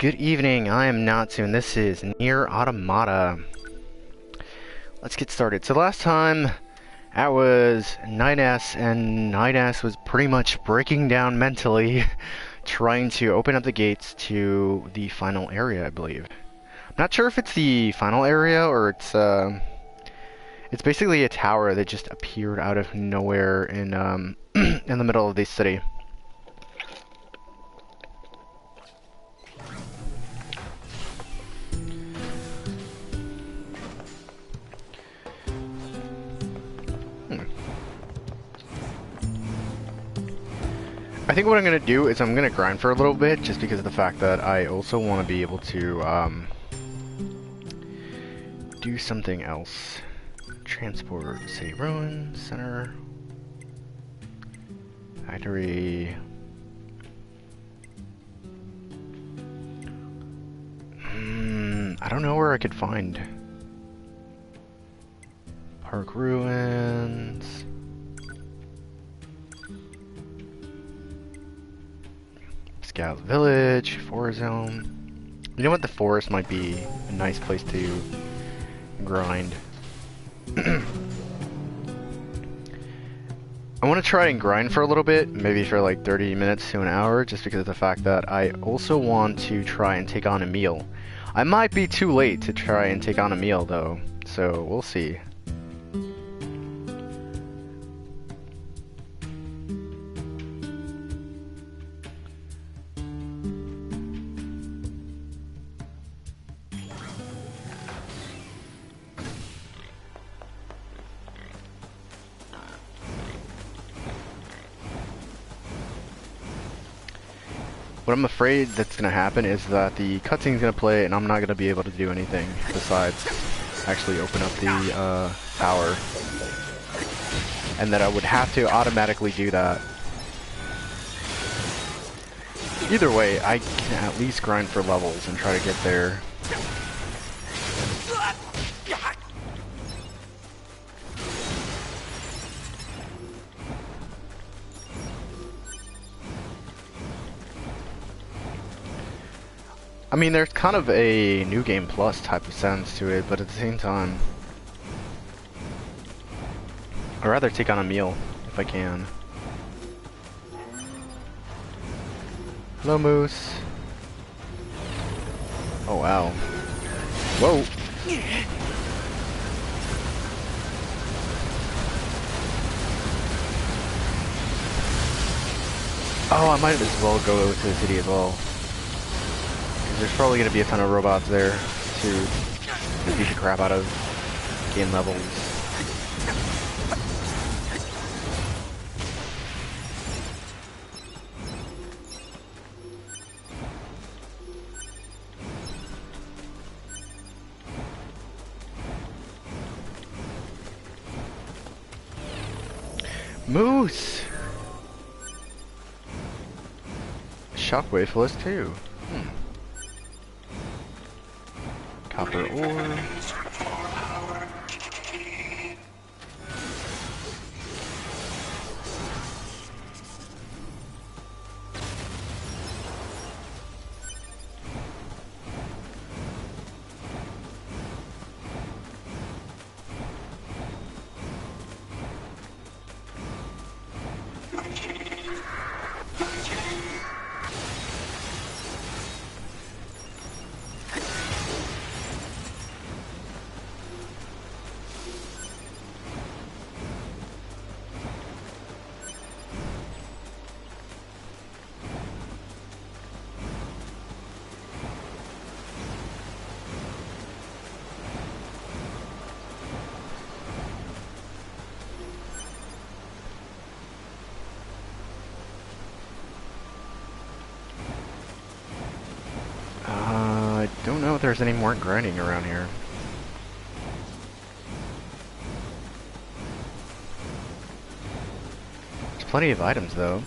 Good evening, I am Natsu, and this is Nier Automata. Let's get started. So last time, that was Night S, and Night S was pretty much breaking down mentally, trying to open up the gates to the final area, I believe. I'm not sure if it's the final area, or it's basically a tower that just appeared out of nowhere in, in the middle of the city. I think what I'm going to do is I'm going to grind for a little bit, just because of the fact that I also want to be able to do something else. Transport, city ruin, center, factory. I don't know where I could find park ruins. Scout village, forest zone. You know what? The forest might be a nice place to grind. I want to try and grind for a little bit, maybe for like 30 minutes to an hour, just because of the fact that I also want to try and take on a meal. I might be too late to try and take on a meal though, so we'll see. What I'm afraid that's going to happen is that the cutscene's going to play and I'm not going to be able to do anything besides actually open up the tower. And that I would have to automatically do that. Either way, I can at least grind for levels and try to get there. I mean, there's kind of a New Game Plus type of sense to it, but at the same time, I'd rather take on a meal if I can. Hello, Moose. Oh, wow. Whoa. Oh, I might as well go to the city as well. There's probably going to be a ton of robots there to beat the crap out of game levels. Moose! Shockwave for us too. Copper ore. I don't know if there's any more grinding around here. There's plenty of items though.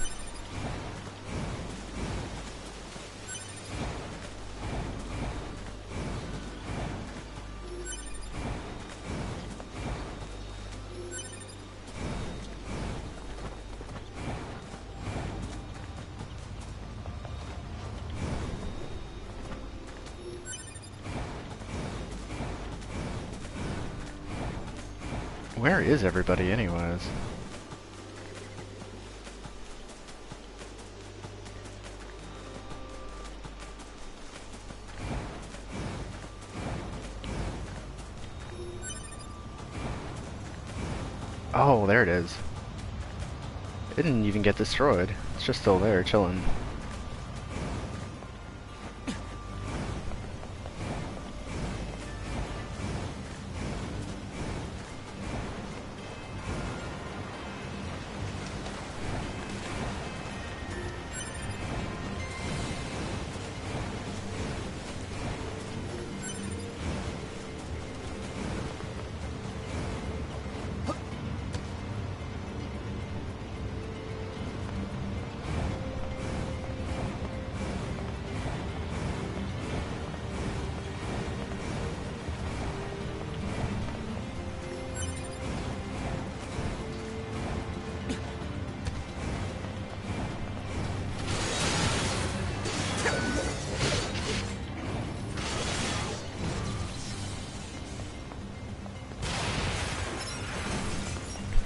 Where is everybody anyways? Oh, there it is. It didn't even get destroyed. It's just still there, chilling.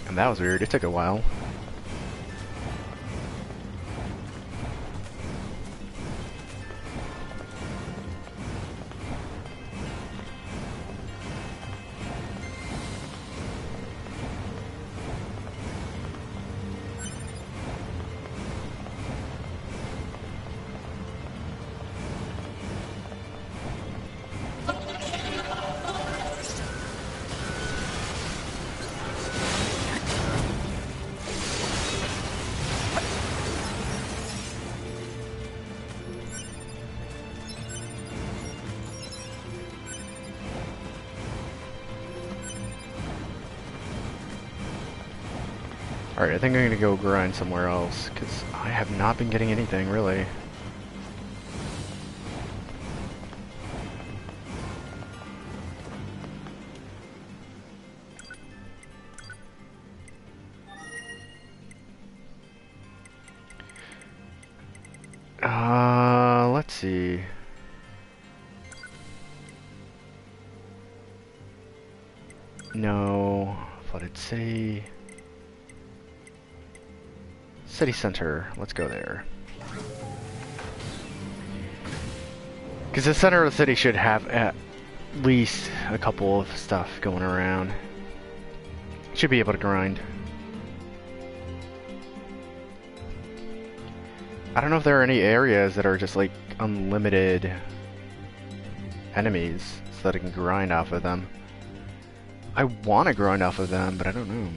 And that was weird, it took a while. Alright, I think I'm gonna go grind somewhere else, because I have not been getting anything, really. Let's see. No, flooded city. City center, let's go there. Because the center of the city should have at least a couple of stuff going around. Should be able to grind. I don't know if there are any areas that are just like unlimited enemies so that I can grind off of them. I want to grind off of them, but I don't know.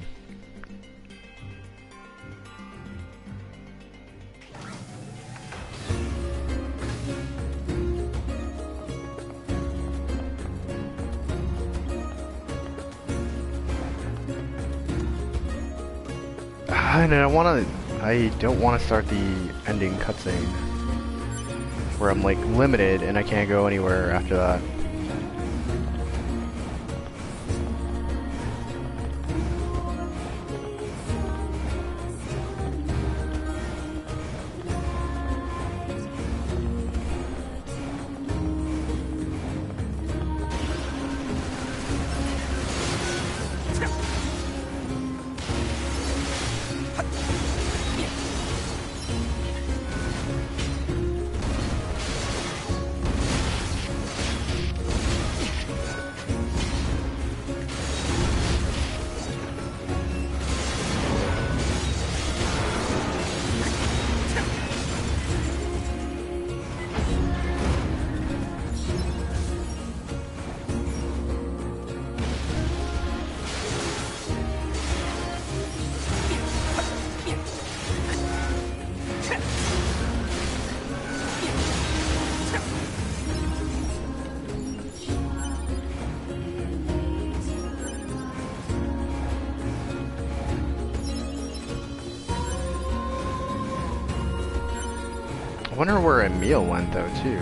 And I don't want to start the ending cutscene where I'm like limited and I can't go anywhere after that. I wonder where Emil went though too.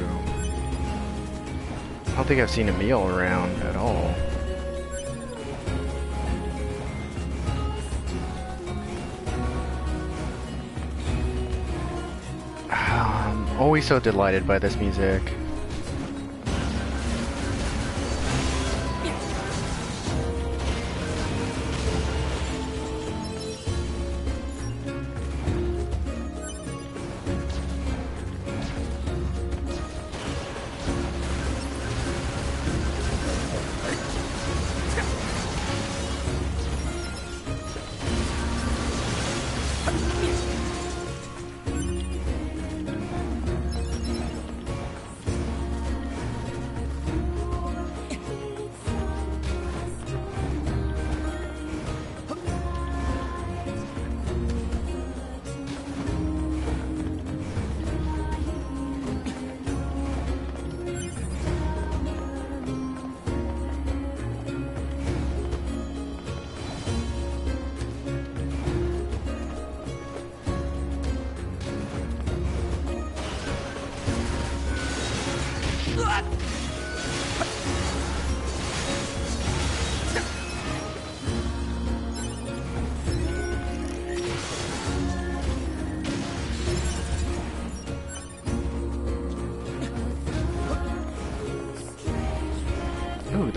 I don't think I've seen Emil around at all. I'm always so delighted by this music.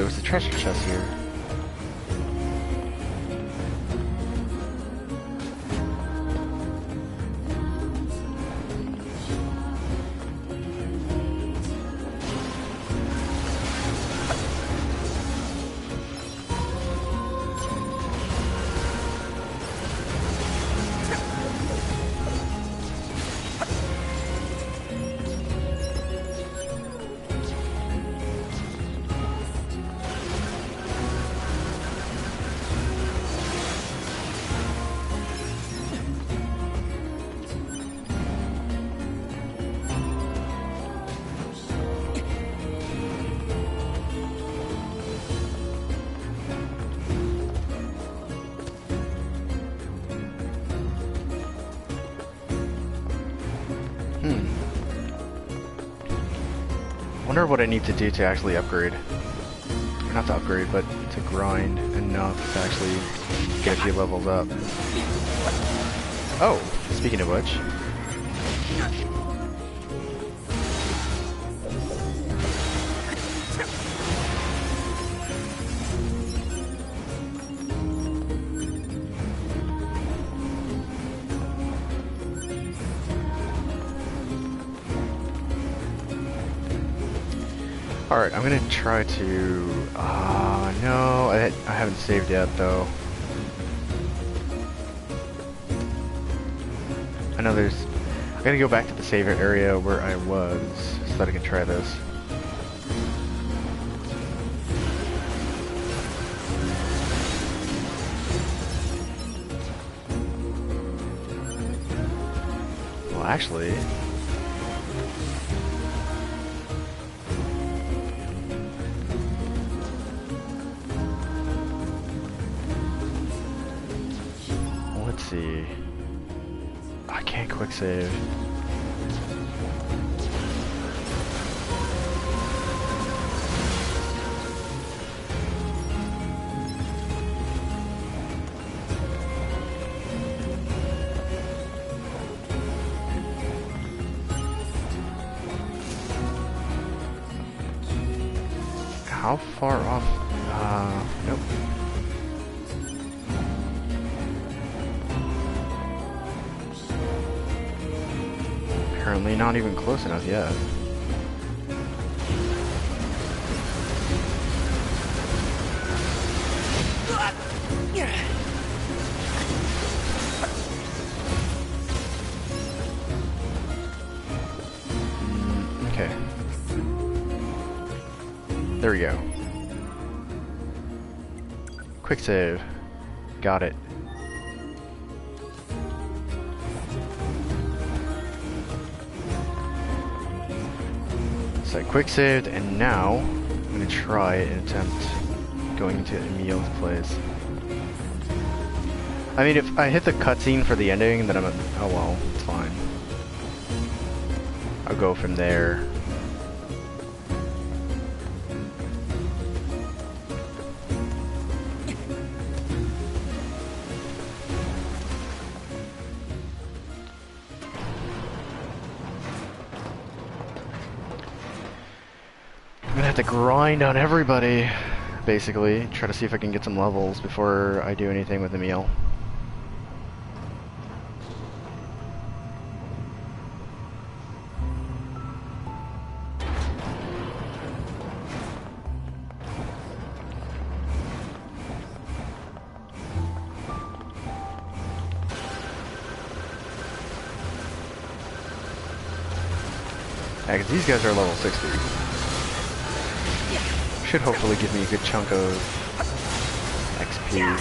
there was a treasure chest here. Wonder what I need to do to actually upgrade. Or not to upgrade, but to grind enough to actually get a few levels up. Oh, speaking of which. Alright, I'm gonna try to... no, I haven't saved yet, though. I know there's... I gotta go back to the save area where I was, so that I can try this. Well, actually... Let's see. I can't quick save. How far off? Nope. Apparently not even close enough yet. Okay. There we go. Quick save. Got it. So I quick saved, and now I'm gonna try and attempt going into Emil's place. I mean, if I hit the cutscene for the ending, then oh well, it's fine. I'll go from there. I'm gonna have to grind on everybody, basically. Try to see if I can get some levels before I do anything with Emil. Yeah, 'cause these guys are level 60. Should hopefully give me a good chunk of XP.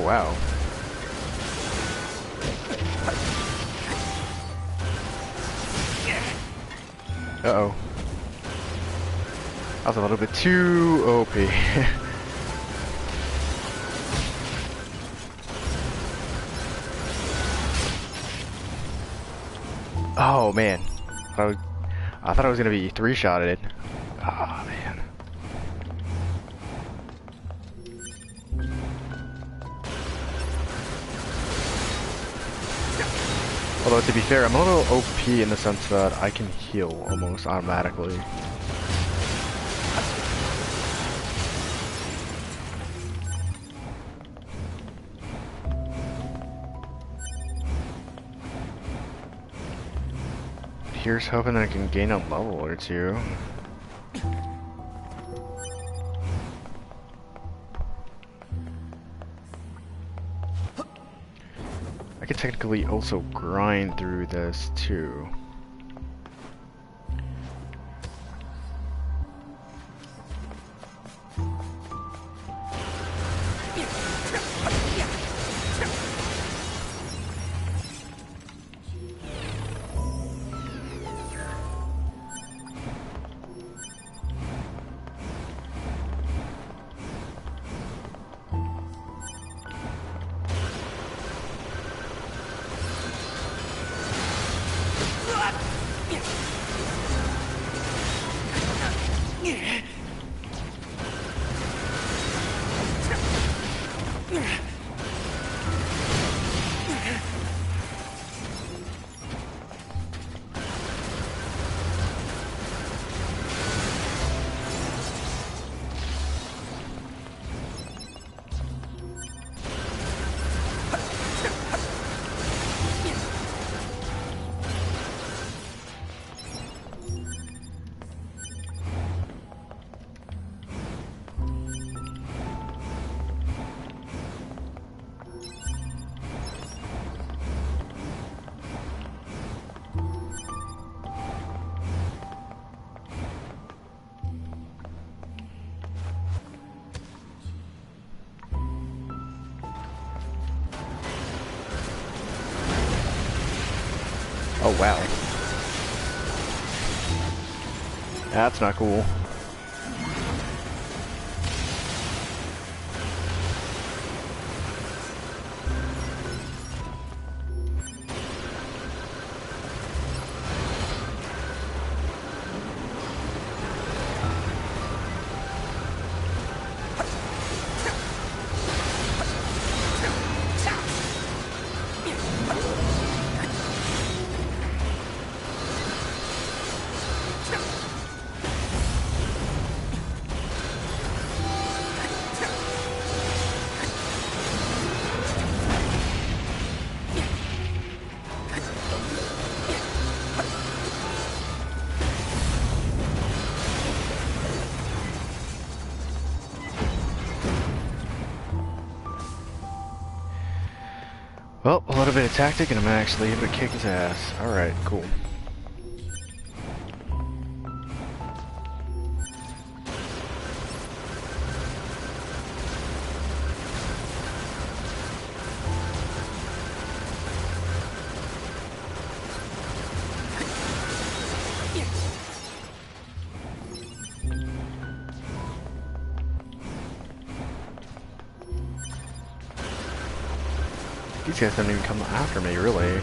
wow. Uh-oh. That was a little bit too OP. Oh man. I thought I was gonna be three-shotted. Oh man. Although to be fair, I'm a little OP in the sense that I can heal almost automatically. Here's hoping that I can gain a level or two. I could technically also grind through this too. Oh wow. That's not cool. Well, a little bit of tactic and I'm actually able to kick his ass. Alright, cool. These guys don't even come after me, really.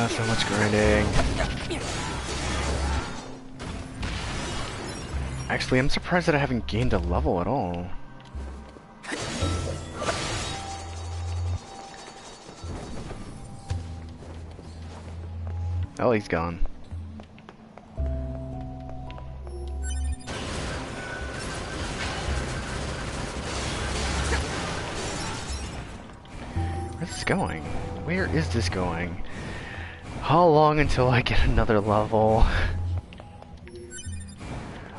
So much grinding. Actually, I'm surprised that I haven't gained a level at all. Oh, he's gone. Where's this going? Where is this going? How long until I get another level?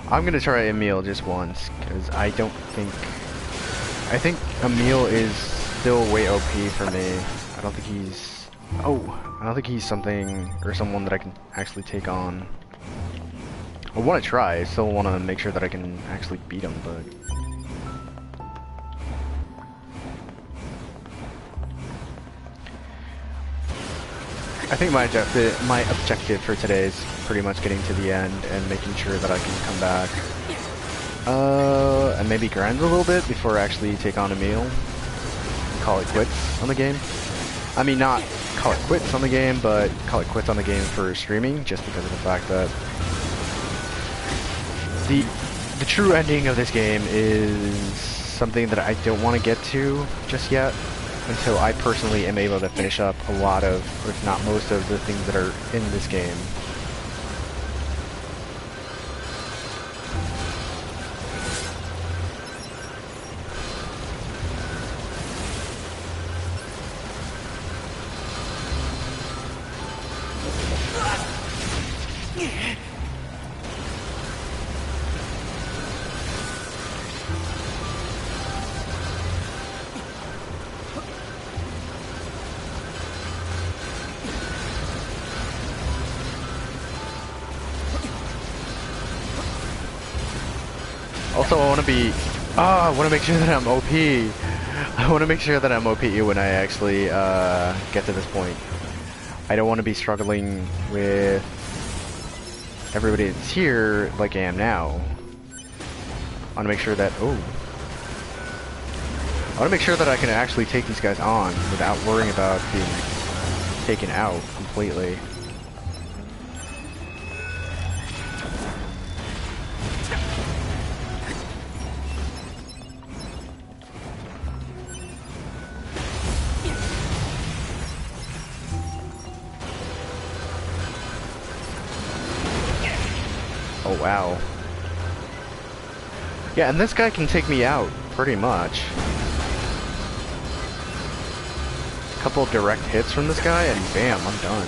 I'm gonna try Emil just once, because I think Emil is still way OP for me. I don't think he's something or someone that I can actually take on. I want to try. I still want to make sure that I can actually beat him, but I think my objective for today is pretty much getting to the end and making sure that I can come back. And maybe grind a little bit before I actually take on Emil. Call it quits on the game. I mean, not call it quits on the game, but call it quits on the game for streaming, just because of the fact that the true ending of this game is something that I don't want to get to just yet, until I personally am able to finish up a lot of, or if not most of, the things that are in this game. Also, I want to make sure that I'm OP. I want to make sure that I'm OP when I actually get to this point. I don't want to be struggling with everybody that's here like I am now. I want to make sure that I want to make sure that I can actually take these guys on without worrying about being taken out completely. Oh wow. Yeah, and this guy can take me out, pretty much. A couple of direct hits from this guy, and bam, I'm done.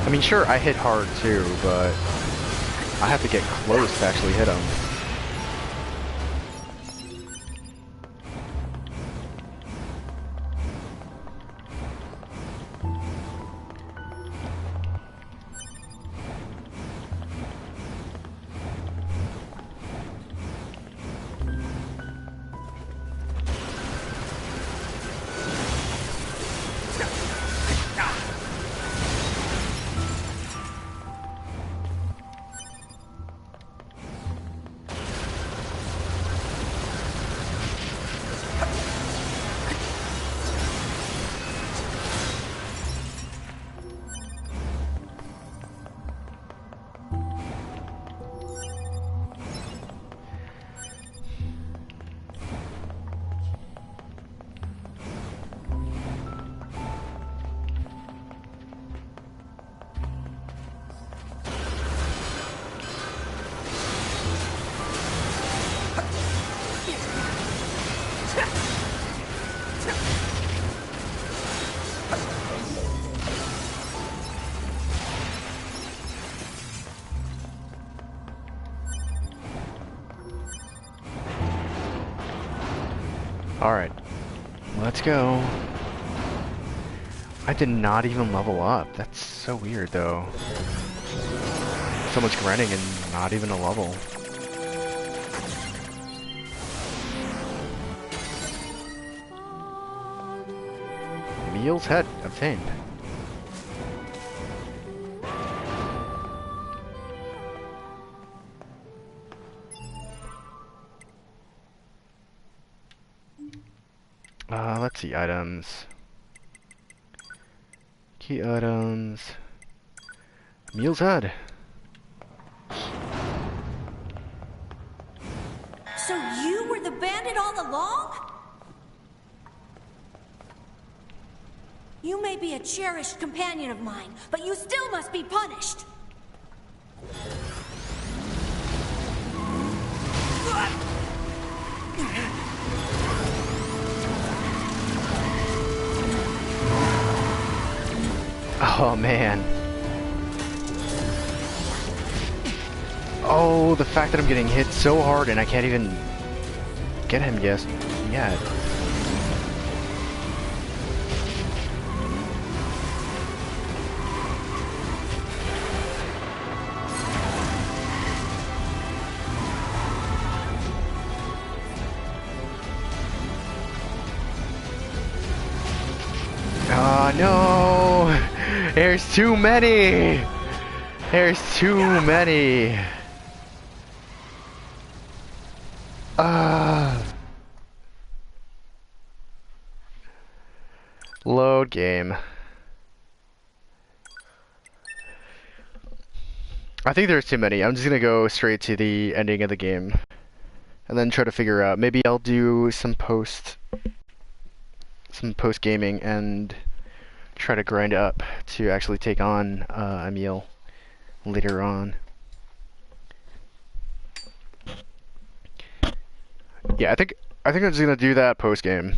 I mean, sure, I hit hard too, but I have to get close to actually hit him. Alright, let's go. I did not even level up. That's so weird, though. So much grinding and not even a level. Meal's head obtained. Let's see, items. Key items. Meal's head. So you were the bandit all along? You may be a cherished companion of mine, but you still must be punished. Oh man. Oh, the fact that I'm getting hit so hard and I can't even get him yet. Oh no! There's too many! There's too many! Load game. I think there's too many. I'm just gonna go straight to the ending of the game. And then try to figure out. Maybe I'll do some post gaming and try to grind up to actually take on Emil later on. Yeah, I think I'm just gonna do that post game.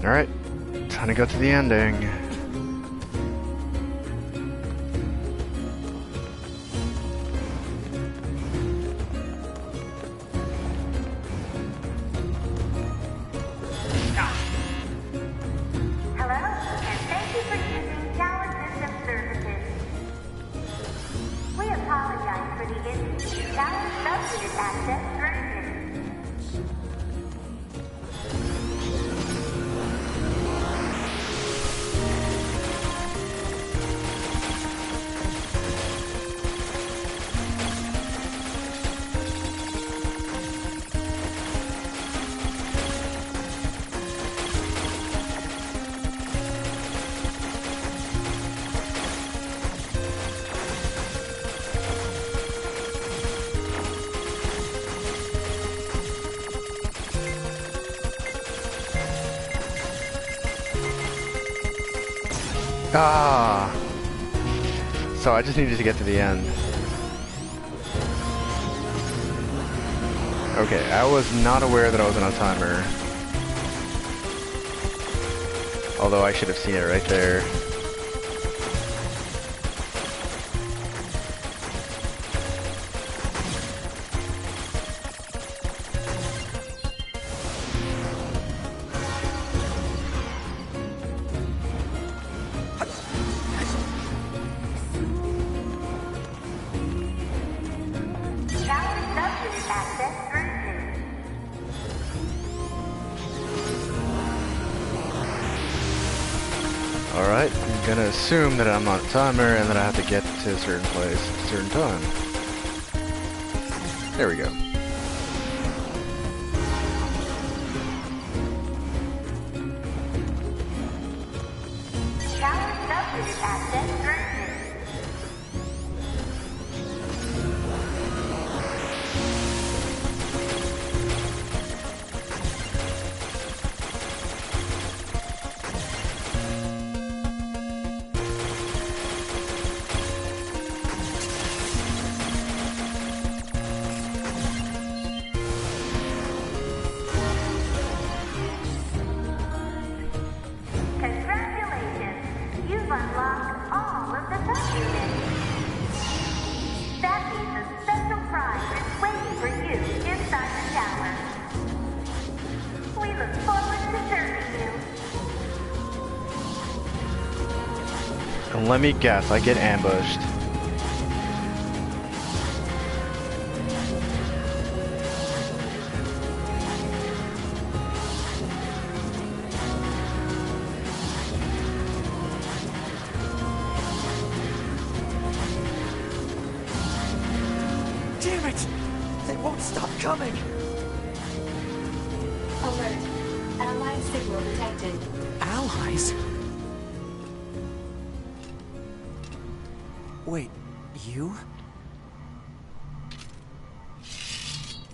Alright, time to go to the ending. Hello, and thank you for using Tower System Services. We apologize for the issue with Tower Subunit Access version. Ah! So I just needed to get to the end. Okay, I was not aware that I was on a timer. Although I should have seen it right there. Alright, I'm gonna assume that I'm on a timer and that I have to get to a certain place at a certain time. There we go. And let me guess, I get ambushed. Damn it! They won't stop coming! Alert. Allied signal detected. Allies? Wait, you?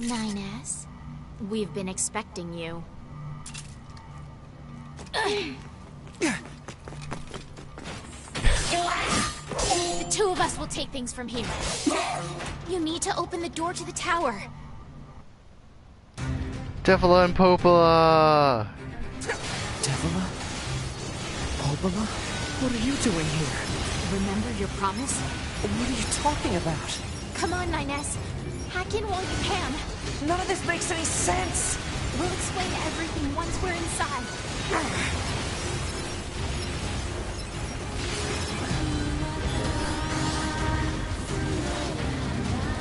9S, we've been expecting you. The two of us will take things from here. You need to open the door to the tower. Devila and Popola! Devila? Popola? What are you doing here? Remember your promise? What are you talking about? Come on, 9S. Hack in while you can. None of this makes any sense! We'll explain everything once we're inside.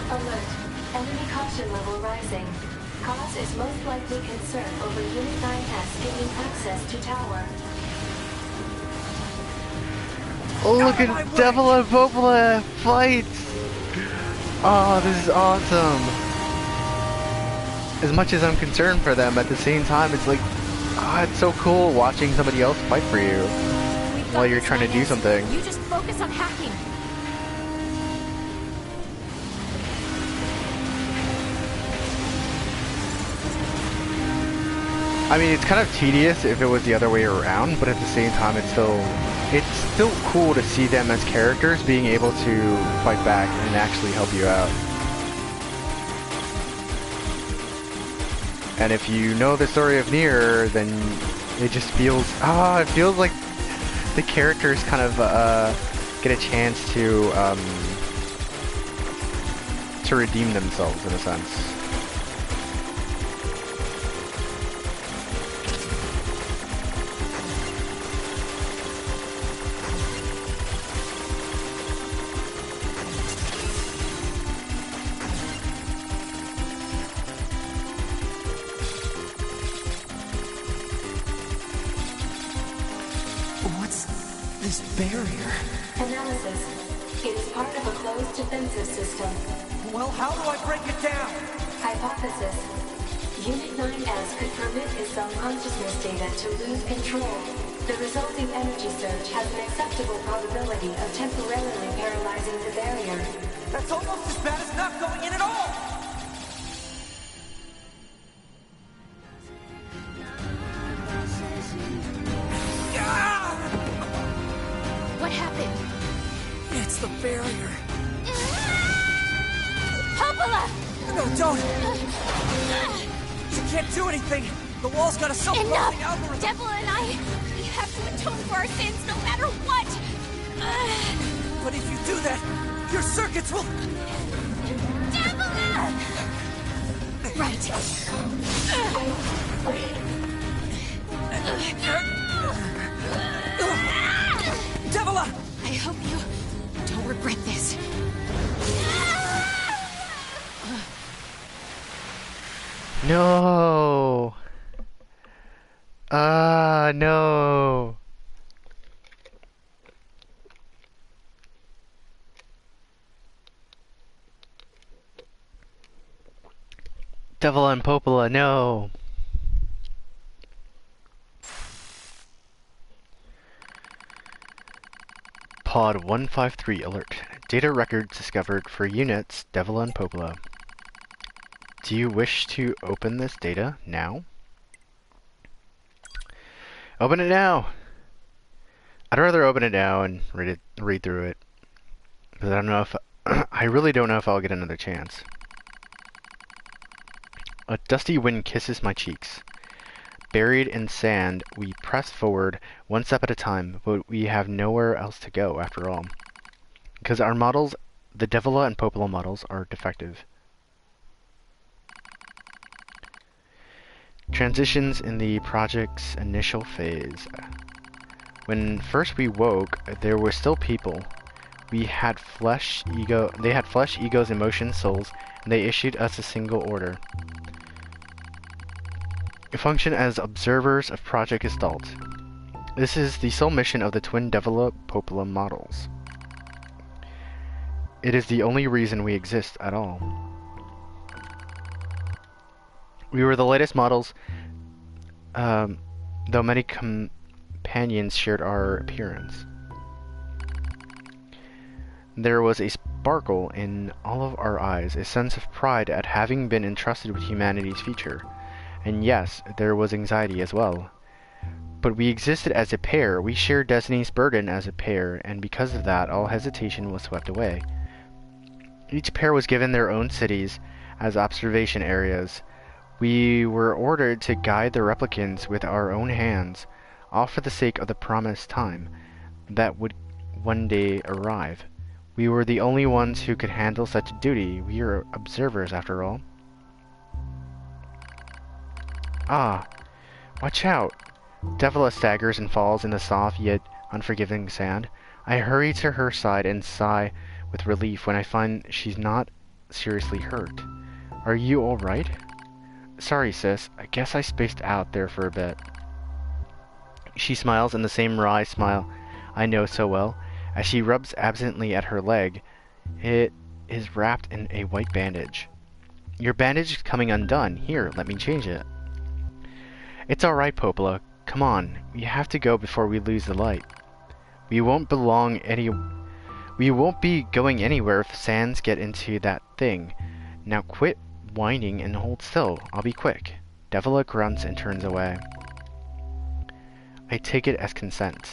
Alert. Enemy caution level rising. Cause is most likely concern over Unit 9S gaining access to tower. Oh, look at Devila and Popola fight! Oh, this is awesome! As much as I'm concerned for them, at the same time, it's like, oh, it's so cool watching somebody else fight for you while you're trying to do something. You just focus on hacking. I mean, it's kind of tedious if it was the other way around, but at the same time, it's still cool to see them as characters being able to fight back and actually help you out. And if you know the story of Nier, then it just feels, it feels like the characters kind of get a chance to redeem themselves in a sense. This barrier... Analysis. It is part of a closed defensive system. Well, how do I break it down? Hypothesis. Unit 9S could permit his subconsciousness data to lose control. The resulting energy surge has an acceptable probability of temporarily paralyzing the barrier. That's almost as bad as not going in at all! What happened? It's the barrier. Popola! No, don't! You can't do anything! The wall's got a self-closing Enough! algorithm! Devil and I, we have to atone for our sins no matter what! But if you do that, your circuits will... Devil! Right. Devila! I hope you don't regret this. No. No. Devil and Popola, no. Pod 153 alert. Data records discovered for units Devil and Popola. Do you wish to open this data now? Open it now! I'd rather open it now and read through it. Because I don't know if... I really don't know if I'll get another chance. A dusty wind kisses my cheeks. Buried in sand, we press forward one step at a time, but we have nowhere else to go after all. Because our models, the Devila and Popola models, are defective. Transitions in the project's initial phase. When first we woke, there were still people. We had flesh, ego. They had flesh, egos, emotions, souls, and they issued us a single order. We function as observers of Project Gestalt. This is the sole mission of the twin Devila-Popola models. It is the only reason we exist at all. We were the latest models, though many companions shared our appearance. There was a sparkle in all of our eyes, a sense of pride at having been entrusted with humanity's future. And yes, there was anxiety as well. But we existed as a pair, we shared destiny's burden as a pair, and because of that, all hesitation was swept away. Each pair was given their own cities as observation areas. We were ordered to guide the replicants with our own hands, all for the sake of the promised time that would one day arrive. We were the only ones who could handle such a duty. We are observers, after all. Ah, watch out! Devila staggers and falls in the soft yet unforgiving sand. I hurry to her side and sigh with relief when I find she's not seriously hurt. Are you alright? Sorry, sis. I guess I spaced out there for a bit. She smiles in the same wry smile I know so well, as she rubs absently at her leg. It is wrapped in a white bandage. Your bandage is coming undone. Here, let me change it. It's alright, Popola. Come on. We have to go before we lose the light. We won't be going anywhere if the sands get into that thing. Now quit whining and hold still. I'll be quick. Devila grunts and turns away. I take it as consent.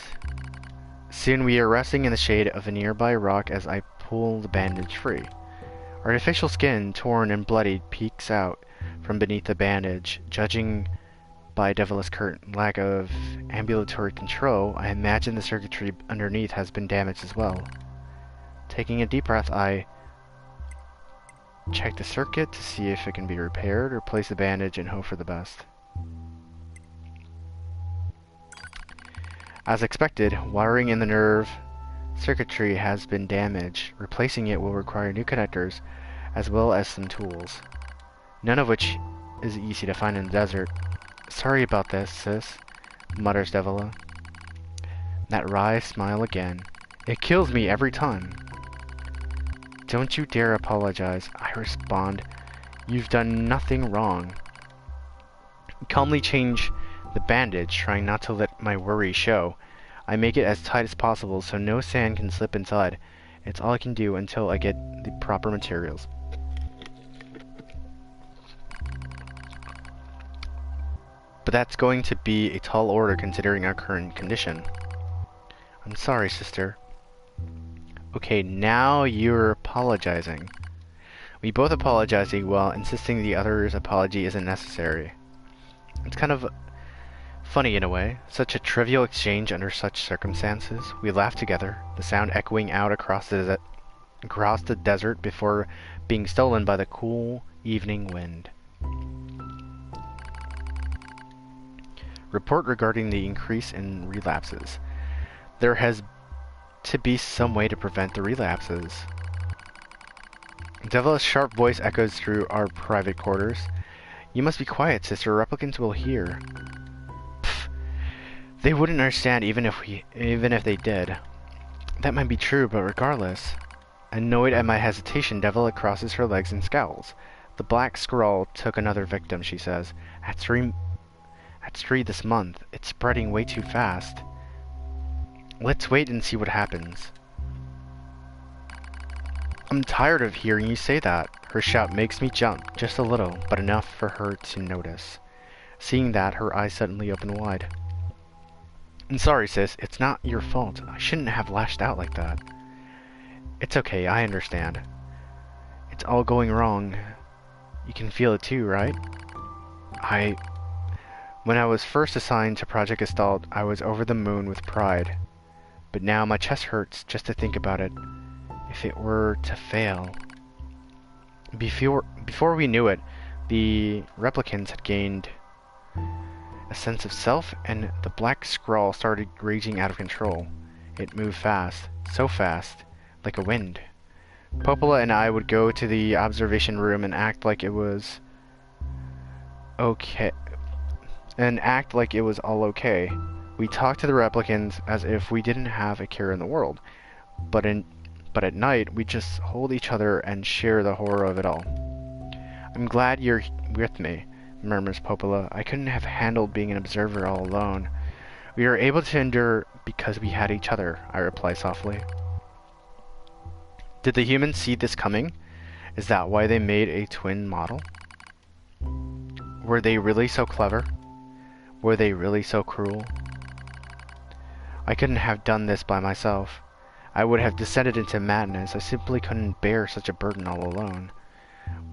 Soon we are resting in the shade of a nearby rock as I pull the bandage free. Artificial skin, torn and bloodied, peeks out from beneath the bandage. Judging by Devila's current lack of ambulatory control, I imagine the circuitry underneath has been damaged as well. Taking a deep breath, I check the circuit to see if it can be repaired, or place the bandage and hope for the best. As expected, wiring in the nerve circuitry has been damaged. Replacing it will require new connectors, as well as some tools, none of which is easy to find in the desert. Sorry about this, sis, mutters Devila. That wry smile again. It kills me every time. Don't you dare apologize, I respond. You've done nothing wrong. Calmly change the bandage, trying not to let my worry show. I make it as tight as possible so no sand can slip inside. It's all I can do until I get the proper materials. But that's going to be a tall order considering our current condition. I'm sorry, sister. Okay, now you're apologizing. We both apologizing while insisting the other's apology isn't necessary. It's kind of funny in a way, such a trivial exchange under such circumstances. We laugh together, the sound echoing out across the desert before being stolen by the cool evening wind. Report regarding the increase in relapses. There has to be some way to prevent the relapses. Devila's sharp voice echoes through our private quarters. You must be quiet, sister. Replicants will hear. Pfft. They wouldn't understand even if they did. That might be true, but regardless. Annoyed at my hesitation, Devila crosses her legs and scowls. The black scrawl took another victim, she says. At 3 this month. It's spreading way too fast. Let's wait and see what happens. I'm tired of hearing you say that. Her shout makes me jump, just a little, but enough for her to notice. Seeing that, her eyes suddenly open wide. I'm sorry, sis. It's not your fault. I shouldn't have lashed out like that. It's okay, I understand. It's all going wrong. You can feel it too, right? When I was first assigned to Project Gestalt, I was over the moon with pride. But now my chest hurts just to think about it. If it were to fail. Before we knew it, the replicants had gained a sense of self, and the black scrawl started raging out of control. It moved fast, so fast, like a wind. Popola and I would go to the observation room and act like it was okay, all okay. We talked to the replicants as if we didn't have a care in the world, but at night we just hold each other and share the horror of it all. I'm glad you're with me, murmurs Popola. I couldn't have handled being an observer all alone. We were able to endure because we had each other, I reply softly. Did the humans see this coming? Is that why they made a twin model? Were they really so clever? Were they really so cruel? I couldn't have done this by myself. I would have descended into madness. I simply couldn't bear such a burden all alone.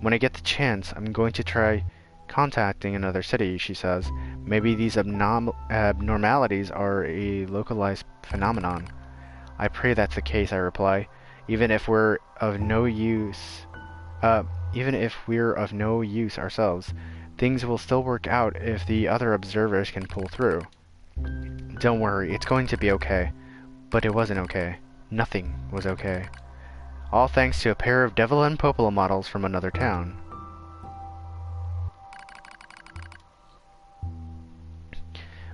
When I get the chance, I'm going to try contacting another city, she says. Maybe these abnormalities are a localized phenomenon. I pray that's the case, I reply. Even if we're of no use ourselves, things will still work out if the other observers can pull through. Don't worry, it's going to be okay. But it wasn't okay. Nothing was okay. All thanks to a pair of Devil and Popola models from another town.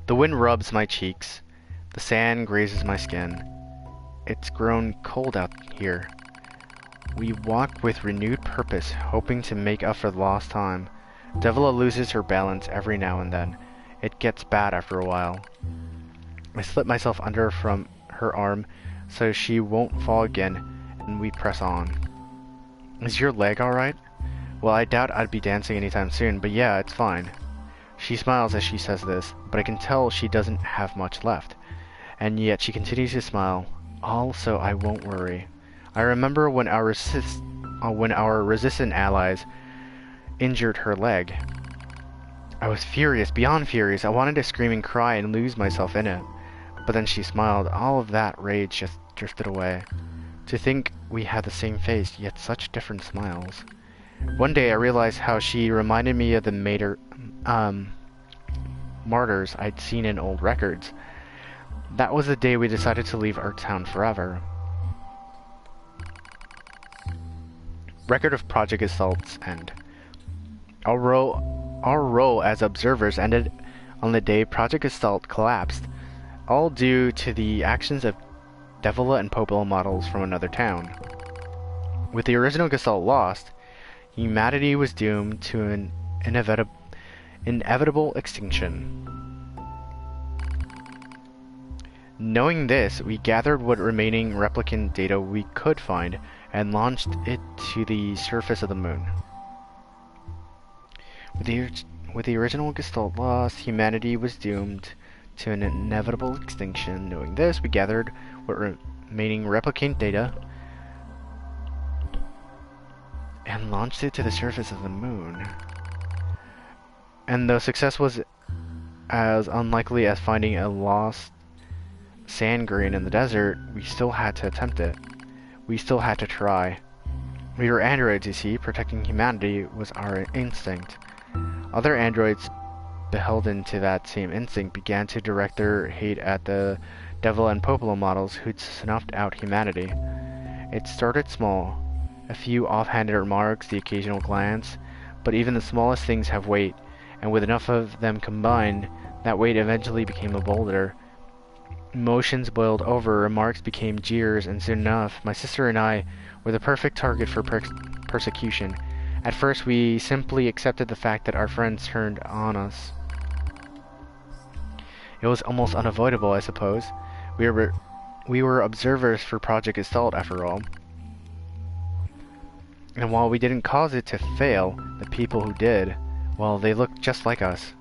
The wind rubs my cheeks. The sand grazes my skin. It's grown cold out here. We walk with renewed purpose, hoping to make up for the lost time. Devila loses her balance every now and then. It gets bad after a while. I slip myself under from her arm so she won't fall again, and we press on. Is your leg alright? Well, I doubt I'd be dancing anytime soon, but yeah, it's fine. She smiles as she says this, but I can tell she doesn't have much left. And yet she continues to smile, all so I won't worry. I remember when our resistant allies injured her leg. I was furious, beyond furious. I wanted to scream and cry and lose myself in it. But then she smiled. All of that rage just drifted away. To think we had the same face, yet such different smiles. One day I realized how she reminded me of the martyrs I'd seen in old records. That was the day we decided to leave our town forever. Record of Project Assault's end. Our role as observers ended on the day Project Assault collapsed, all due to the actions of Devila and Popola models from another town. With the original Gestalt lost, humanity was doomed to an inevitable extinction. Knowing this, we gathered what remaining replicant data we could find and launched it to the surface of the moon. With the original Gestalt lost, humanity was doomed to an inevitable extinction. Knowing this, we gathered what remaining replicant data and launched it to the surface of the moon. And though success was as unlikely as finding a lost sand grain in the desert, we still had to attempt it. We still had to try. We were androids, you see. Protecting humanity was our instinct. Other androids, beholden to that same instinct, began to direct their hate at the Devil and Popola models who'd snuffed out humanity. It started small. A few offhanded remarks, the occasional glance, but even the smallest things have weight, and with enough of them combined, that weight eventually became a boulder. Emotions boiled over, remarks became jeers, and soon enough, my sister and I were the perfect target for persecution. At first, we simply accepted the fact that our friends turned on us. It was almost unavoidable, I suppose. We were observers for Project Gestalt, after all. And while we didn't cause it to fail, the people who did, well, they looked just like us.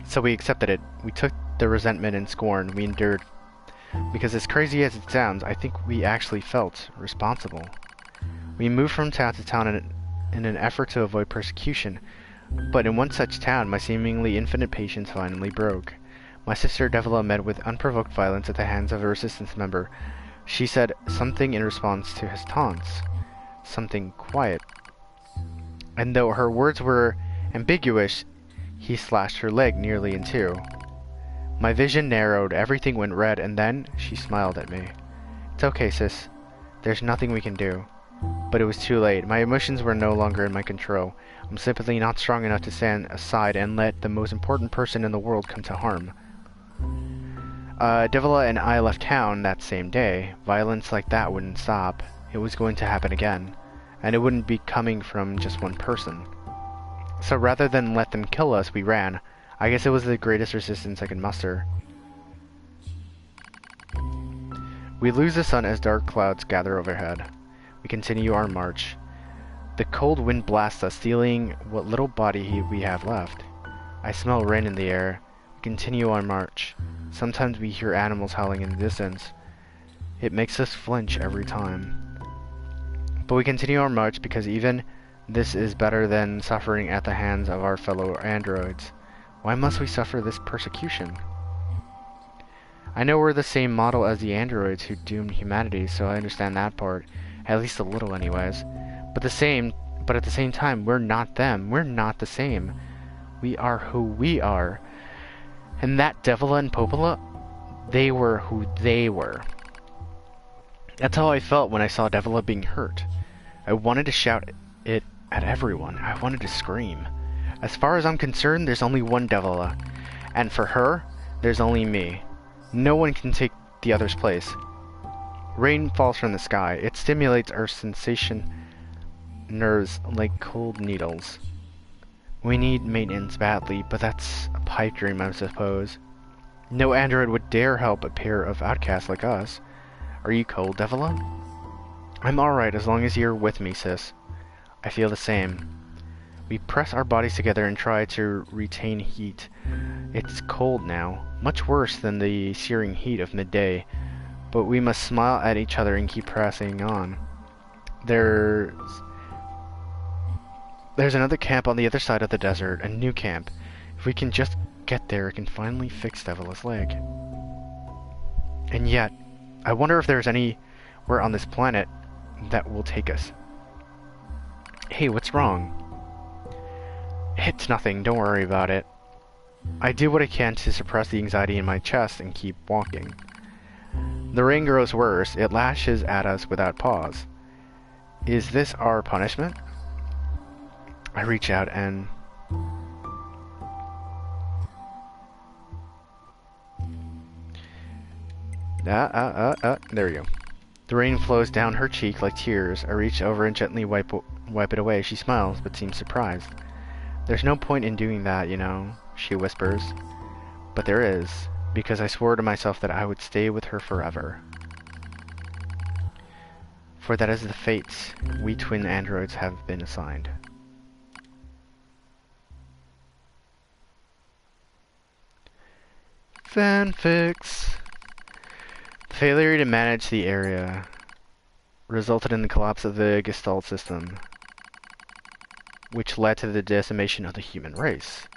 So we accepted it. We took the resentment and scorn we endured. Because as crazy as it sounds, I think we actually felt responsible. We moved from town to town in an effort to avoid persecution, but in one such town, my seemingly infinite patience finally broke. My sister Devila met with unprovoked violence at the hands of a resistance member. She said something in response to his taunts, something quiet. And though her words were ambiguous, he slashed her leg nearly in two. My vision narrowed, everything went red, and then she smiled at me. It's okay, sis. There's nothing we can do. But it was too late. My emotions were no longer in my control. I'm simply not strong enough to stand aside and let the most important person in the world come to harm. Devila and I left town that same day. Violence like that wouldn't stop. It was going to happen again. And it wouldn't be coming from just one person. So rather than let them kill us, we ran. I guess it was the greatest resistance I could muster. We lose the sun as dark clouds gather overhead. We continue our march. The cold wind blasts us, stealing what little body heat we have left. I smell rain in the air. We continue our march. Sometimes we hear animals howling in the distance. It makes us flinch every time. But we continue our march because even this is better than suffering at the hands of our fellow androids. Why must we suffer this persecution? I know we're the same model as the androids who doomed humanity, so I understand that part. At least a little anyways. But at the same time, we're not them. We're not the same. We are who we are. And that Devila and Popola, they were who they were. That's how I felt when I saw Devila being hurt. I wanted to shout it at everyone. I wanted to scream. As far as I'm concerned, there's only one Devila. And for her, there's only me. No one can take the other's place. Rain falls from the sky. It stimulates our sensation nerves like cold needles. We need maintenance badly, but that's a pipe dream, I suppose. No android would dare help a pair of outcasts like us. Are you cold, Devila? I'm alright as long as you're with me, sis. I feel the same. We press our bodies together and try to retain heat. It's cold now, much worse than the searing heat of midday, but we must smile at each other and keep pressing on. There's another camp on the other side of the desert, a new camp. If we can just get there, it can finally fix Devila's leg. And yet, I wonder if there's anywhere on this planet that will take us. Hey, what's wrong? It's nothing, don't worry about it. I do what I can to suppress the anxiety in my chest and keep walking. The rain grows worse. It lashes at us without pause. Is this our punishment? I reach out and... there we go. The rain flows down her cheek like tears. I reach over and gently wipe it away. She smiles, but seems surprised. There's no point in doing that, you know, she whispers. But there is, because I swore to myself that I would stay with her forever. For that is the fate we twin androids have been assigned. Fanfics. The failure to manage the area resulted in the collapse of the Gestalt system, which led to the decimation of the human race.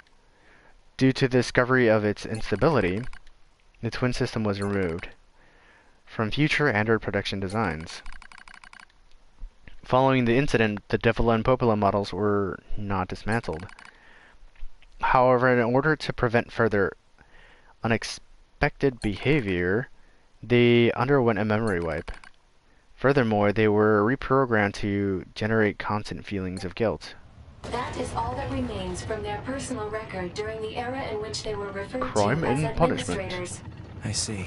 Due to the discovery of its instability, the twin system was removed from future Android production designs. Following the incident, the Devila and Popola models were not dismantled. However, in order to prevent further unexpected behavior, they underwent a memory wipe. Furthermore, they were reprogrammed to generate constant feelings of guilt. That is all that remains from their personal record during the era in which they were referred Crime to as and punishment. administrators. I see.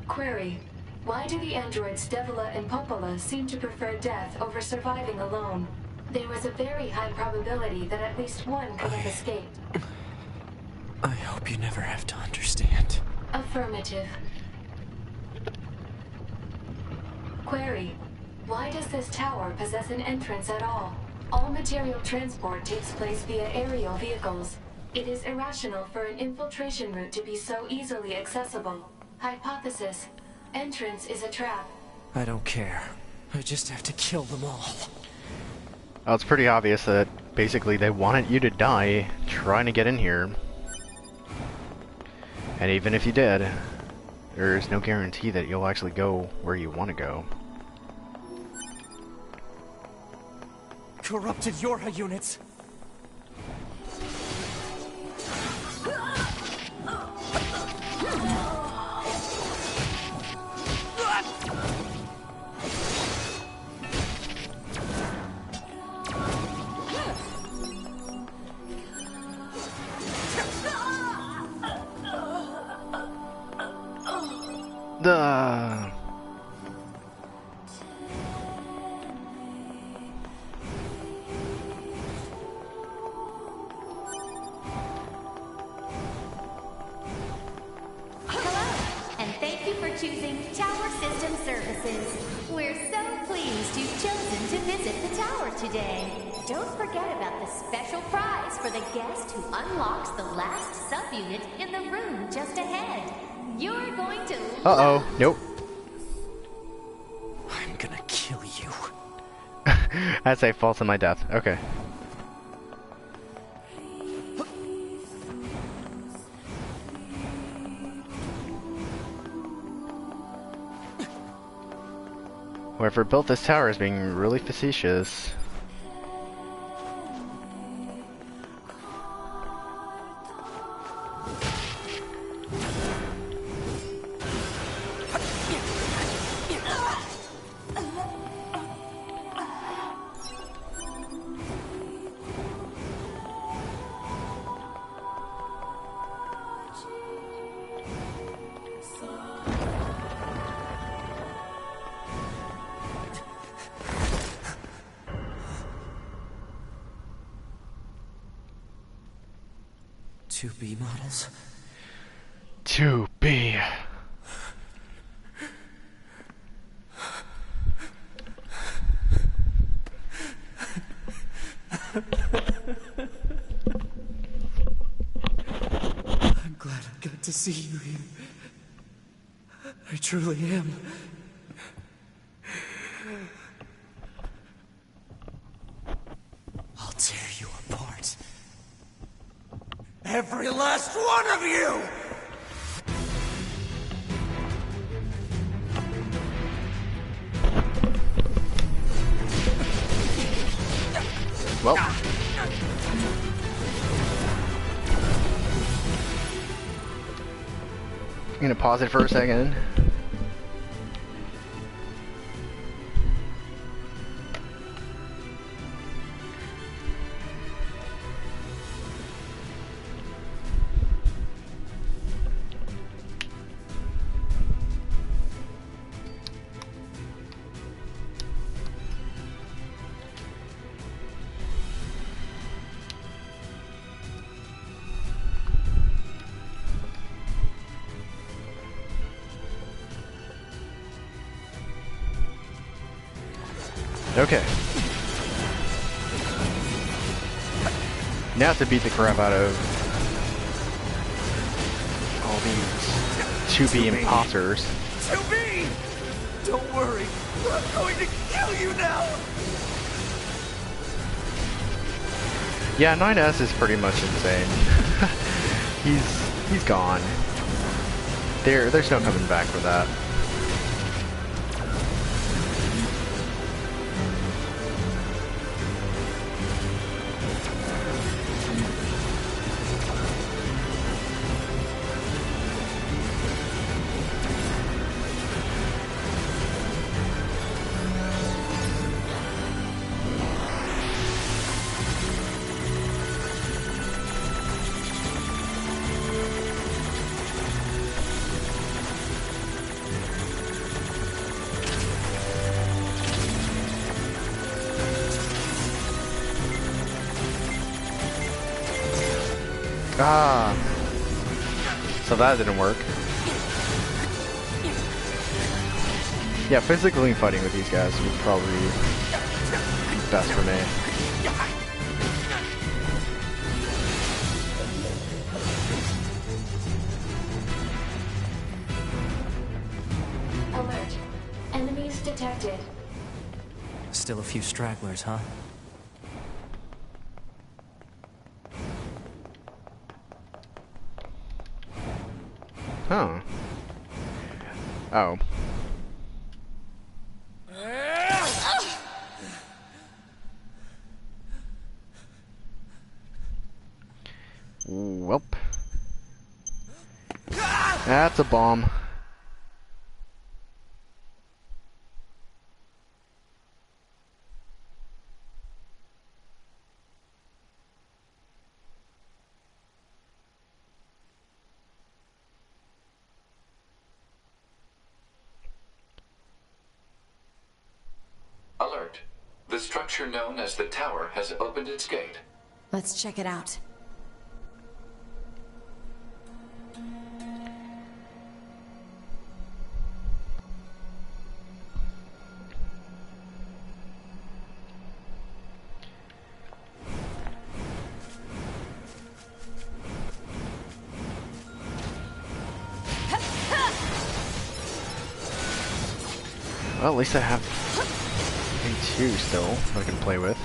Query: why do the androids Devila and Popola seem to prefer death over surviving alone? There was a very high probability that at least one could have escaped. I hope you never have to understand. Affirmative. Query: why does this tower possess an entrance at all? All material transport takes place via aerial vehicles. It is irrational for an infiltration route to be so easily accessible. Hypothesis: entrance is a trap. I don't care. I just have to kill them all. Well, it's pretty obvious that basically they wanted you to die trying to get in here. And even if you did, there's no guarantee that you'll actually go where you want to go. Corrupted Yorha units. today. Don't forget about the special prize for the guest who unlocks the last subunit in the room just ahead. You're going to Uh-oh. Nope. I'm gonna kill you. I'd say fall to my death. Okay. Whoever built this tower is being really facetious. Two B models? 2B. I'm glad I got to see you here. I truly am. I'll tear you apart. Every last one of you! Well. I'm gonna pause it for a second. Okay. Now to beat the crap out of all these 2B imposters. 2B! Don't worry, I'm going to kill you now! Yeah, 9S is pretty much insane. he's gone. There's no coming back for that. Ah, so that didn't work. Yeah, physically fighting with these guys would probably be best for me. Alert. Enemies detected. Still a few stragglers, huh? Huh. Oh. Welp. That's a bomb. Alert. The structure known as the tower has opened its gate. Let's check it out. Well, at least I have A2 still that I can play with.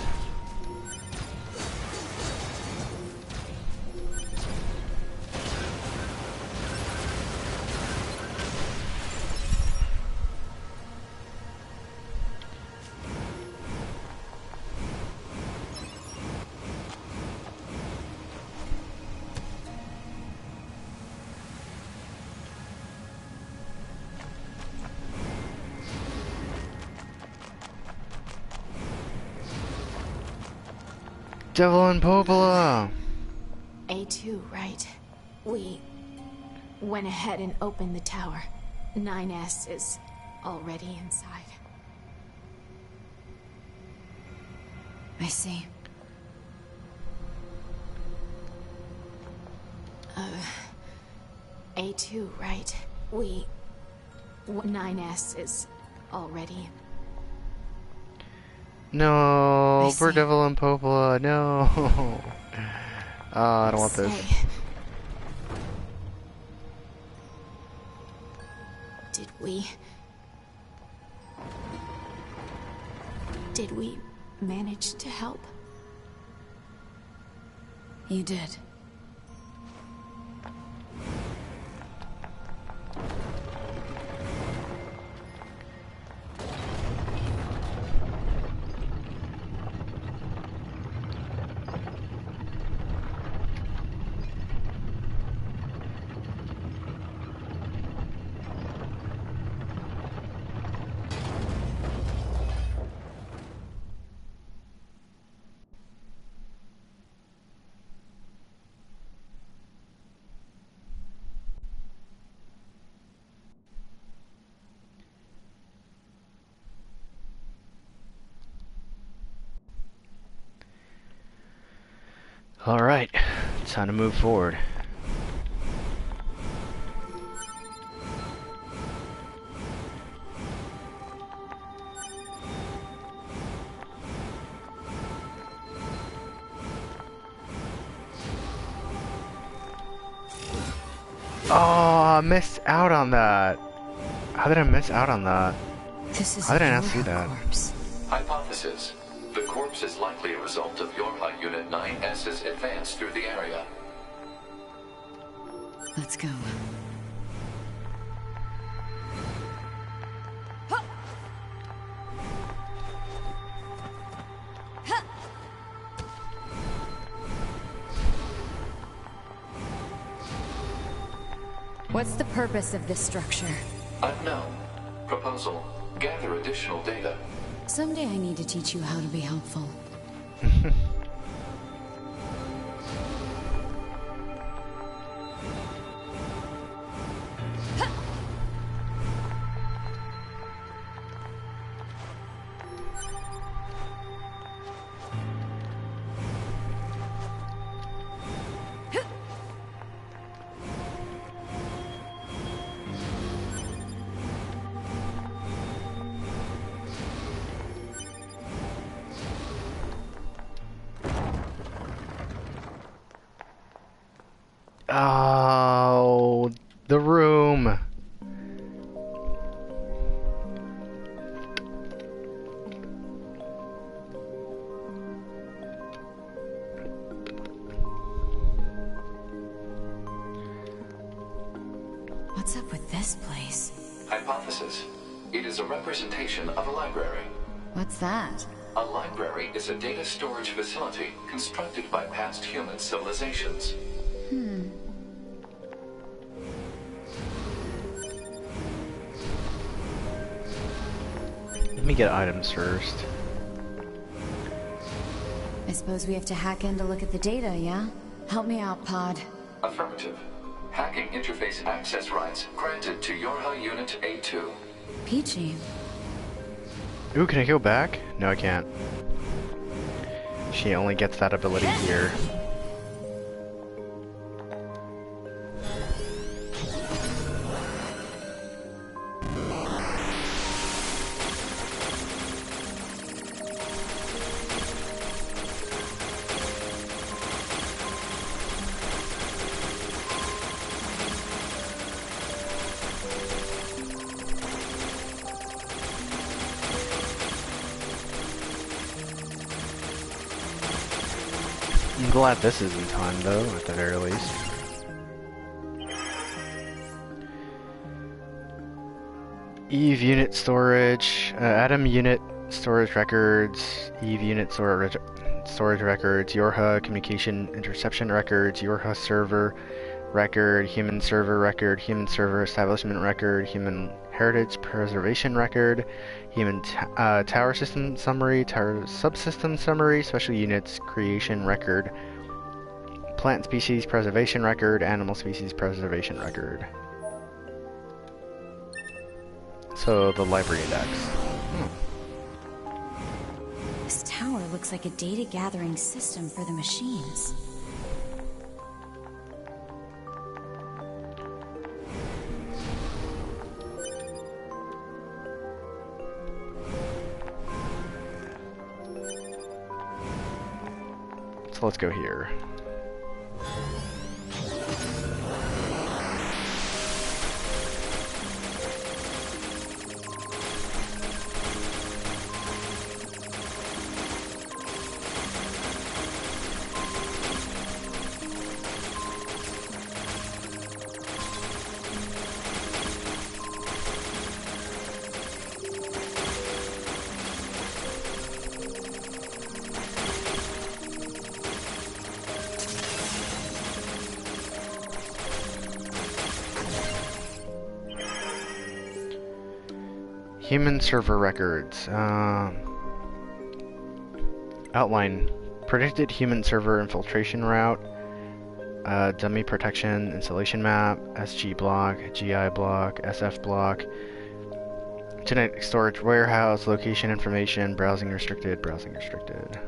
Devil and Popola! A2, right? We went ahead and opened the tower. 9S is already inside. I see. A2, right? 9S is already... No, poor Devil and Popola, no. Oh, I don't want this. Did we manage to help? You did. Alright, time to move forward. Oh, I missed out on that. How did I miss out on that? How did I not see that? Hypothesis. The corpse is likely a result of Yorha Unit 9S's advance through the area. Let's go. What's the purpose of this structure? Unknown. Proposal. Gather additional data. Someday I need to teach you how to be helpful. Oh, the room. What's up with this place? Hypothesis. It is a representation of a library. What's that? A library is a data storage facility constructed by past human civilizations. Let me get items first. I suppose we have to hack in to look at the data, yeah? Help me out, Pod. Affirmative. Hacking interface access rights granted to Yorha Unit A2. Peachy. Ooh, can I go back? No, I can't. She only gets that ability here. I'm glad this is in time, though, at the very least. Eve unit storage, Atom unit storage records, Eve unit storage records, Yorha communication interception records, Yorha server record, human server establishment record, human heritage preservation record, human tower system summary, tower subsystem summary, special units creation record, plant species preservation record, animal species preservation record. So the library index. This tower looks like a data gathering system for the machines. So let's go here. Human server records. Outline. Predicted human server infiltration route. Dummy protection installation map. SG block. GI block. SF block. Genetic storage warehouse. Location information. Browsing restricted. Browsing restricted.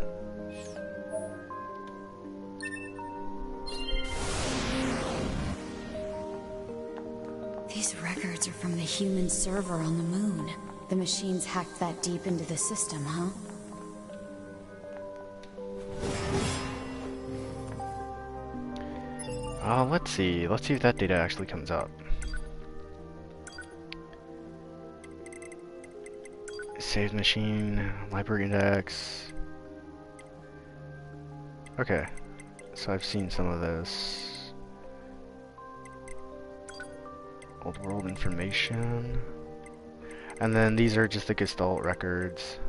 These records are from the human server on the moon. The machines hacked that deep into the system, huh? Let's see. Let's see if that data actually comes up. Saved machine, library index. Okay. So I've seen some of this. Old world information. And then these are just the Gestalt records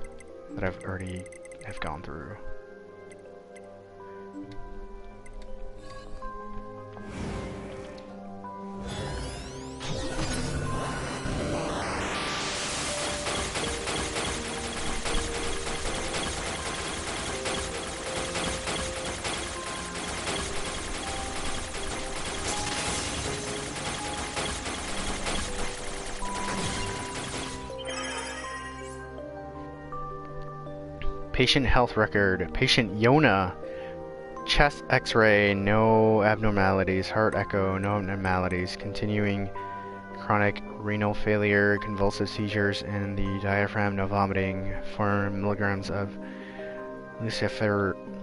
that I've already have gone through. Patient health record. Patient Yona. Chest x-ray, no abnormalities. Heart echo, no abnormalities. Continuing chronic renal failure, convulsive seizures in the diaphragm, no vomiting. 4 milligrams of luciferase.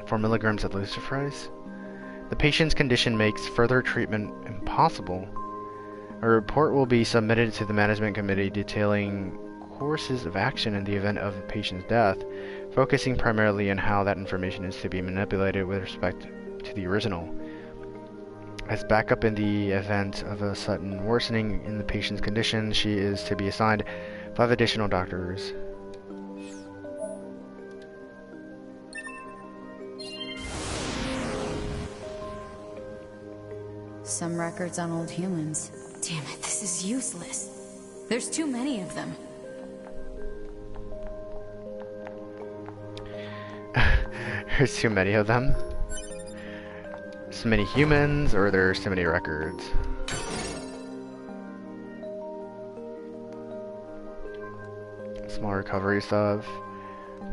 4 milligrams of luciferase. The patient's condition makes further treatment impossible. A report will be submitted to the management committee detailing courses of action in the event of the patient's death, focusing primarily on how that information is to be manipulated with respect to the original. As backup in the event of a sudden worsening in the patient's condition, she is to be assigned 5 additional doctors. Some records on old humans. Damn it, this is useless. There's too many of them. There's too many of them? So many humans, or there's too many records? Small recovery stuff.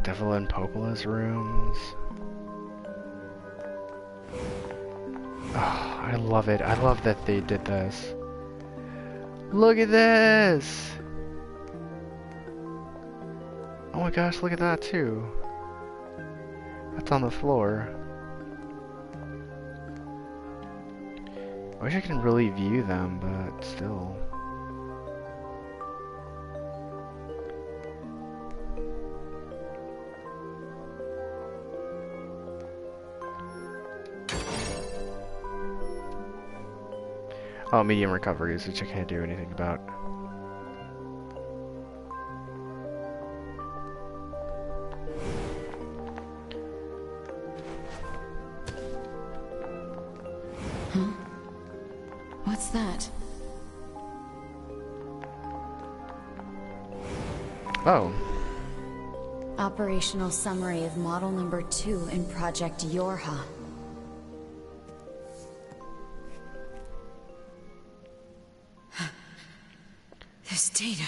Devil and Popola's rooms. Oh, I love it. I love that they did this. Look at this! Oh my gosh, look at that too. That's on the floor. I wish I can really view them, but still. Oh, medium recoveries, which I can't do anything about. Huh? What's that? Oh. Operational summary of model number 2 in Project Yorha. This data.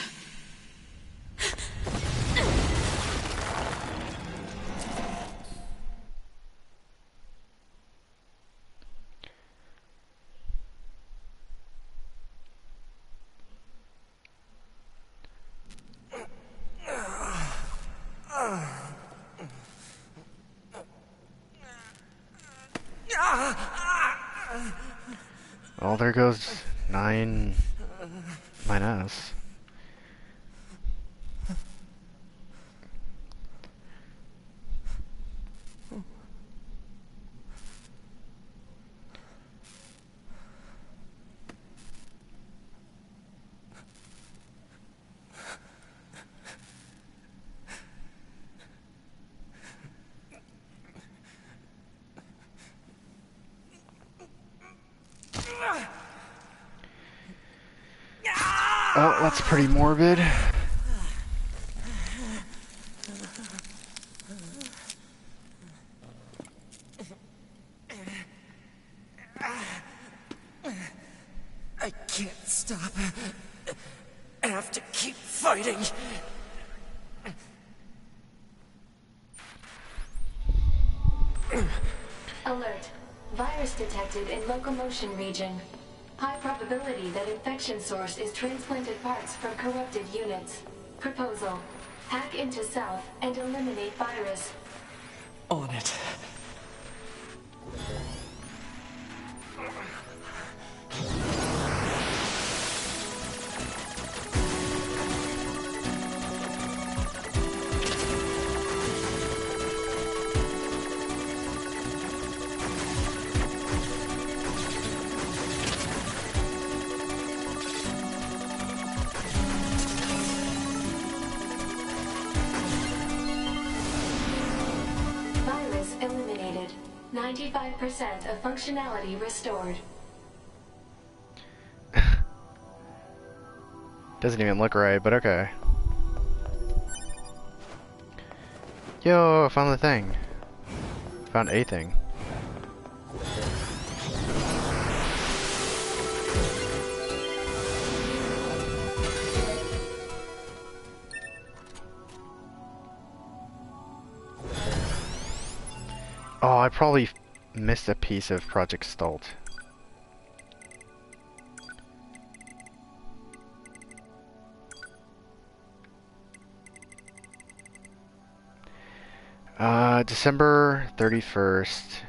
Well, there goes 9S. Oh, that's pretty morbid. I can't stop. I have to keep fighting. Alert. Virus detected in locomotion region. High probability that infection source is transplanted parts from corrupted units. Proposal. Hack into South and eliminate virus. On it. Virus eliminated. 95% of functionality restored. Doesn't even look right, but okay. Yo, I found the thing. Found a thing. Oh, I probably missed a piece of Project Stalt. December 31st,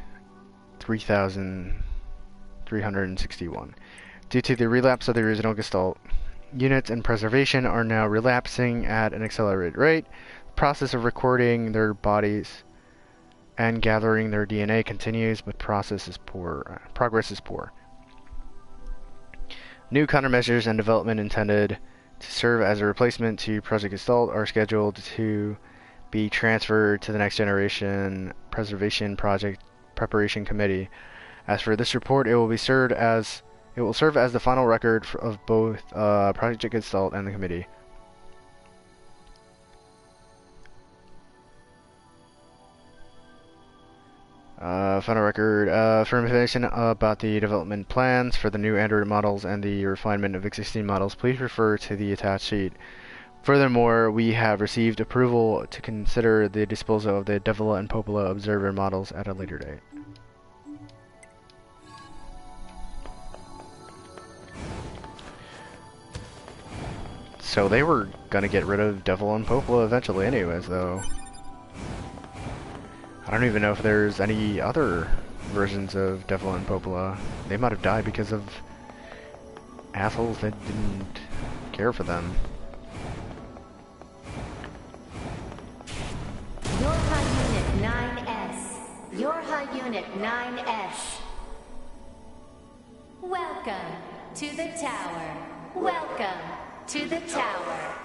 3,361. Due to the relapse of the original Gestalt, units in preservation are now relapsing at an accelerated rate. The process of recording their bodies and gathering their DNA continues, but progress is poor. New countermeasures and development intended to serve as a replacement to Project Gestalt are scheduled to be transferred to the Next Generation Preservation Project Preparation Committee. As for this report, it will serve as the final record of both Project Gestalt and the committee. Final record for information about the development plans for the new Android models and the refinement of existing models, please refer to the attached sheet. Furthermore, we have received approval to consider the disposal of the Devila and Popola observer models at a later date. So they were gonna get rid of Devil and Popola eventually anyways, though. I don't even know if there's any other versions of Devil and Popola. They might have died because of assholes that didn't care for them. Yorha Unit 9S. Yorha Unit 9S. Welcome. to the tower. Welcome to the tower.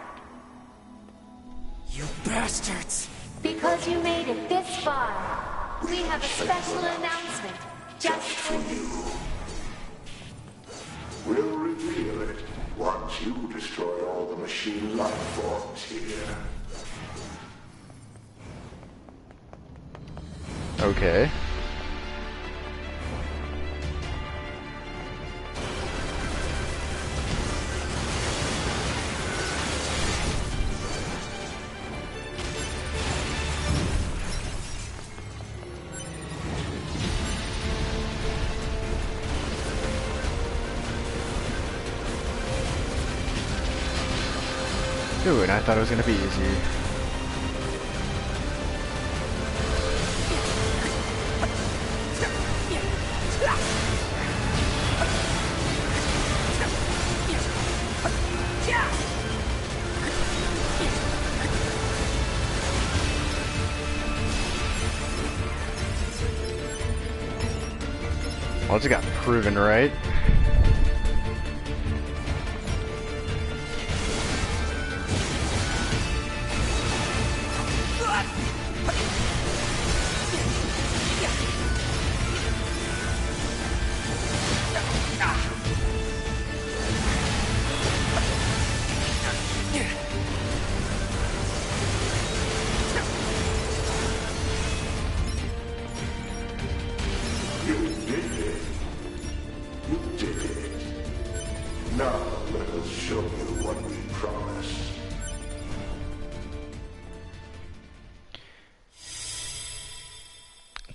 You bastards! Because you made it this far, we have a special announcement just for you. We'll reveal it once you destroy all the machine life forms here. Okay. Ooh, and I thought it was gonna be easy. Well, it just got proven right.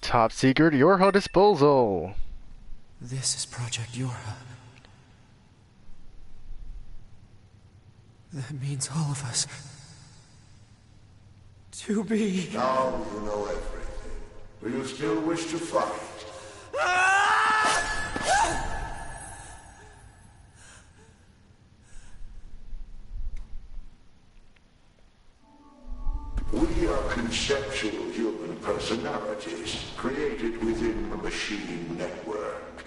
Top secret Yorha disposal. This is Project Yorha. That means all of us. To be... Now you know everything. Do you still wish to fight? We are conceptual human personalities created within the machine network.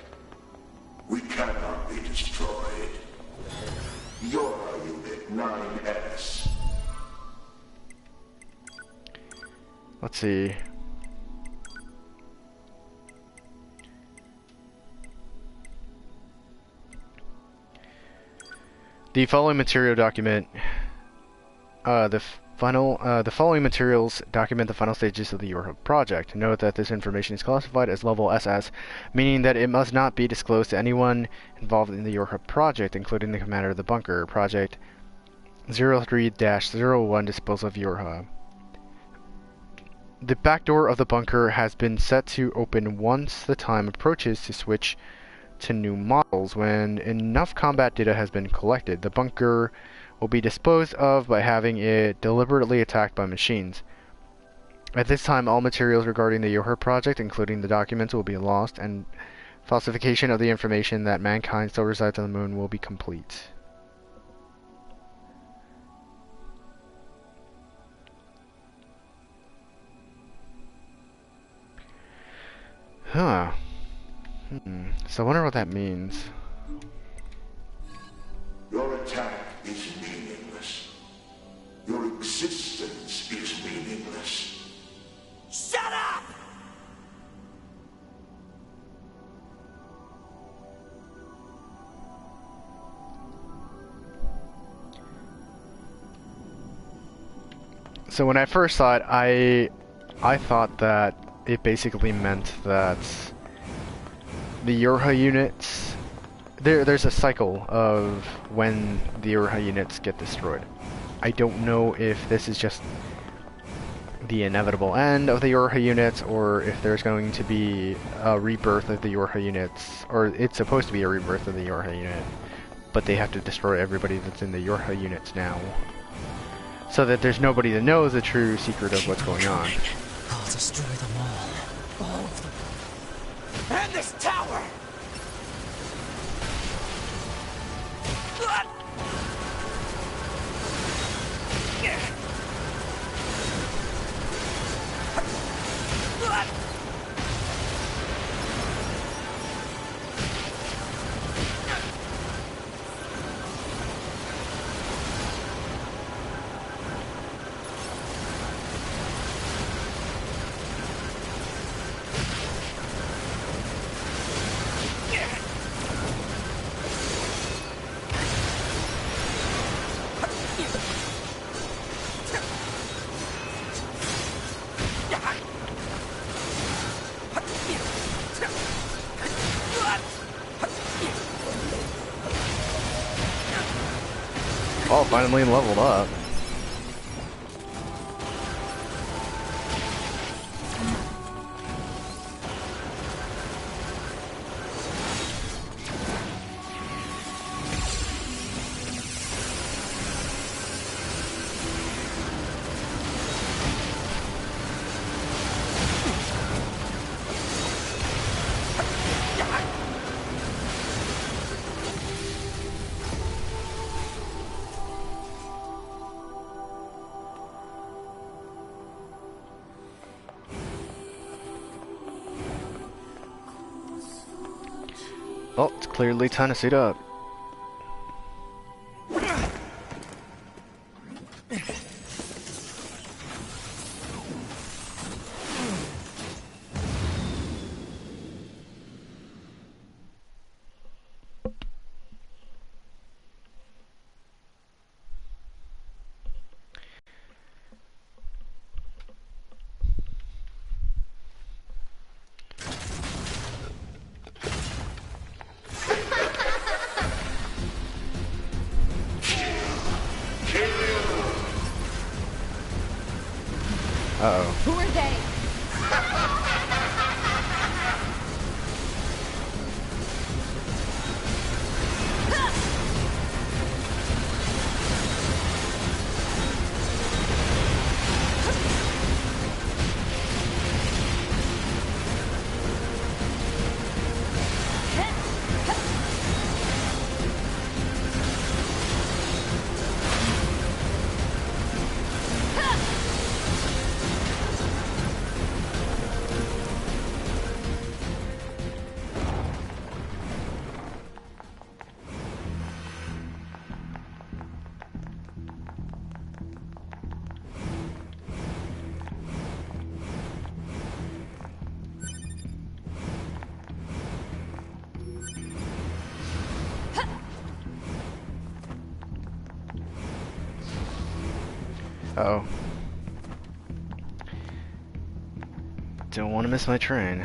We cannot be destroyed. Yorha Unit 9S. Let's see. The following material document the following materials document the final stages of the Yorha project. Note that this information is classified as level SS, meaning that it must not be disclosed to anyone involved in the Yorha project, including the commander of the bunker. Project 03-01 Disposal of Yorha. The back door of the bunker has been set to open once the time approaches to switch to new models. When enough combat data has been collected, the bunker will be disposed of by having it deliberately attacked by machines. At this time, all materials regarding the Yorha project, including the documents, will be lost, and falsification of the information that mankind still resides on the moon will be complete. Huh. So I wonder what that means. Your attack is meaningless. Your existence is meaningless. Shut up! So when I first saw it, I thought that it basically meant that the Yorha units, there's a cycle of when the Yorha units get destroyed. I don't know if this is just the inevitable end of the Yorha units, or if there's going to be a rebirth of the Yorha units, or it's supposed to be a rebirth of the Yorha unit, but they have to destroy everybody that's in the Yorha units now, so that there's nobody that knows the true secret of what's going on. I'll destroy them all of them. And this tower! finally leveled up. Well, it's clearly time to suit up. Uh-oh. Who are they? Uh-oh. Don't want to miss my train.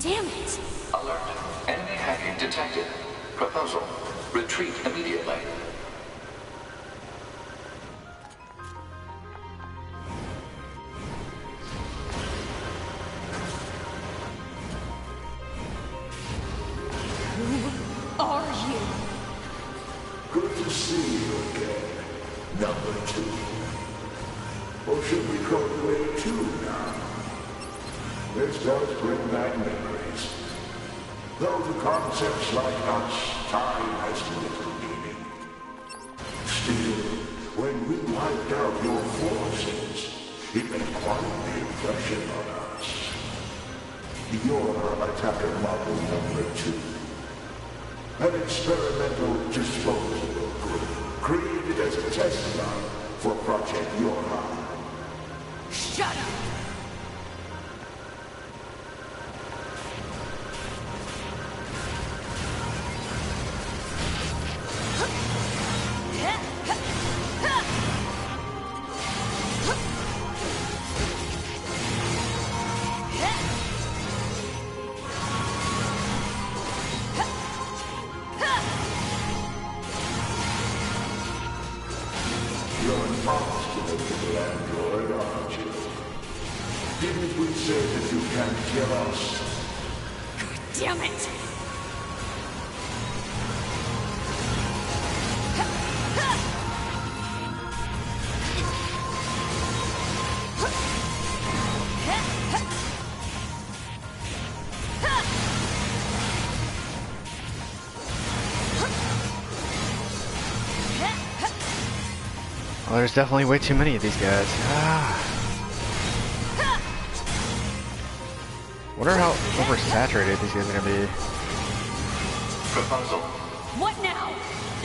Damn it! Alert. Enemy hacking detected. Proposal. Retreat immediately. Are you? Good to see you again, number 2. Or should we call it Wave 2 now? This does bring back memories. Though to concepts like us, time has little meaning. Still, when we wiped out your forces, it made quite the impression on us. You're attacker model number 2. An experimental disposable group created as a test lab for Project Yorha. Shut up! You're an obstinate android, aren't you? Didn't we say that you can't kill us? Damn it! Well, there's definitely way too many of these guys. Wonder how oversaturated these guys are gonna be. Proposal. What now?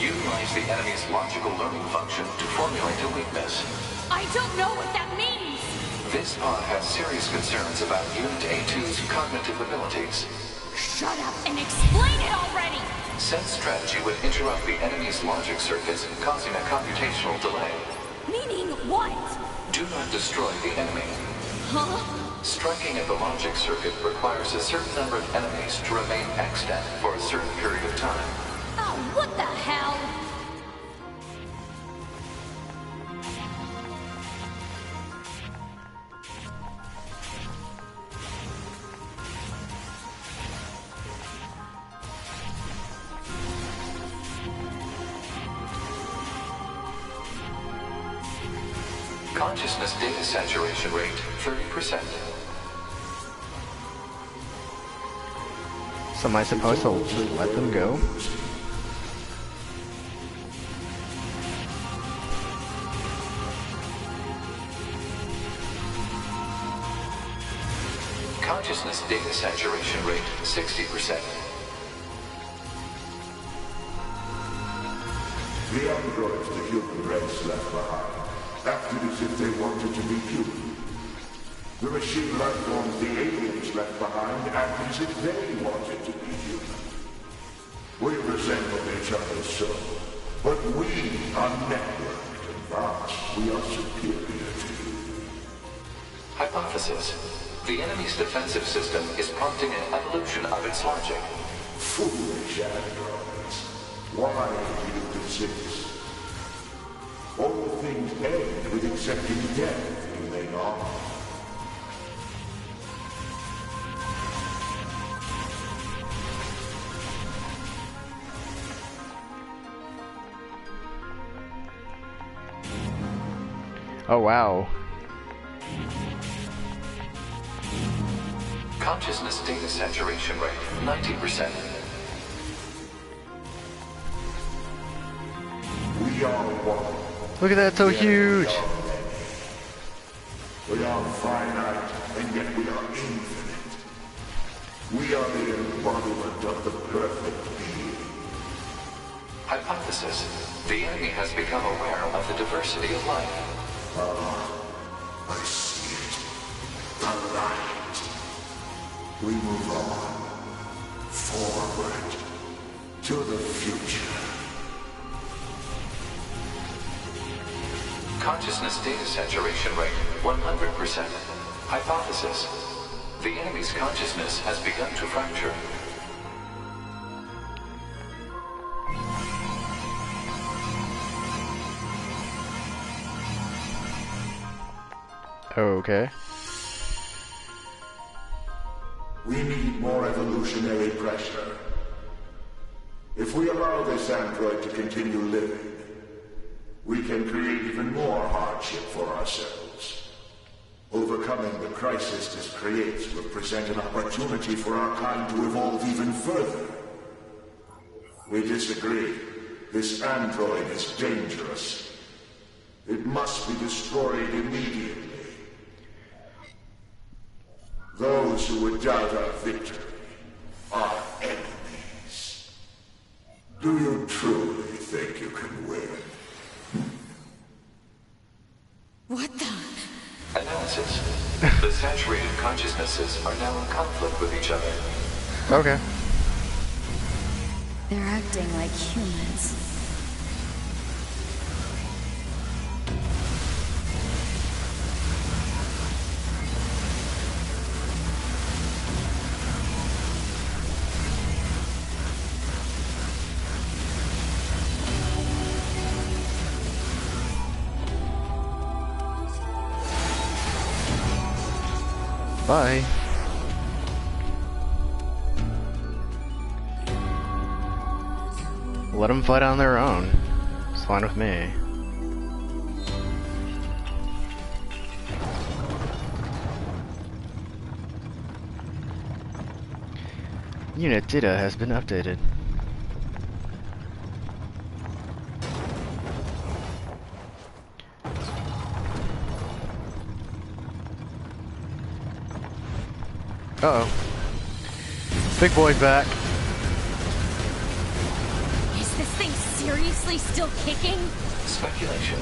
Utilize the enemy's logical learning function to formulate a weakness. I don't know what that means! This pod has serious concerns about Unit A2's cognitive abilities. Shut up and explain it already! Said strategy would interrupt the enemy's logic circuits, causing a computational delay. Meaning what? Do not destroy the enemy. Huh? Striking at the logic circuit requires a certain number of enemies to remain extant for a certain period of time. Oh, what the hell? Consciousness data saturation rate, 30%. So am I supposed to just let them go? Consciousness data saturation rate, 60%. The androids the human race left behind acted as if they wanted to be human. The machine life forms the aliens left behind acted as if they wanted to be human. We resemble each other so, but we are networked and thus we are superior to you. Hypothesis. The enemy's defensive system is prompting an evolution of its logic. Foolish androids. Why do you persist? All things end with accepting death, do they not? Oh wow. Consciousness data saturation rate, 90%. We are one. Look at that, so huge. We are finite, and yet we are infinite. We are the embodiment of the perfect being. Hypothesis. The enemy has become aware of the diversity of life. I see it. The light. We move on. Forward. To the future. Consciousness data saturation rate, 100%. Hypothesis. The enemy's consciousness has begun to fracture. Okay. We need more evolutionary pressure. If we allow this android to continue living, we can create even more hardship for ourselves. Overcoming the crisis this creates will present an opportunity for our kind to evolve even further. We disagree. This android is dangerous. It must be destroyed immediately. Those who would doubt our victory are enemies. Do you truly think you can win? What the? Analysis. The saturated consciousnesses are now in conflict with each other. Okay. They're acting like humans. Bye. Let them fight on their own. It's fine with me. Unit data has been updated. Uh-oh. Big boy's back. Is this thing seriously still kicking? Speculation.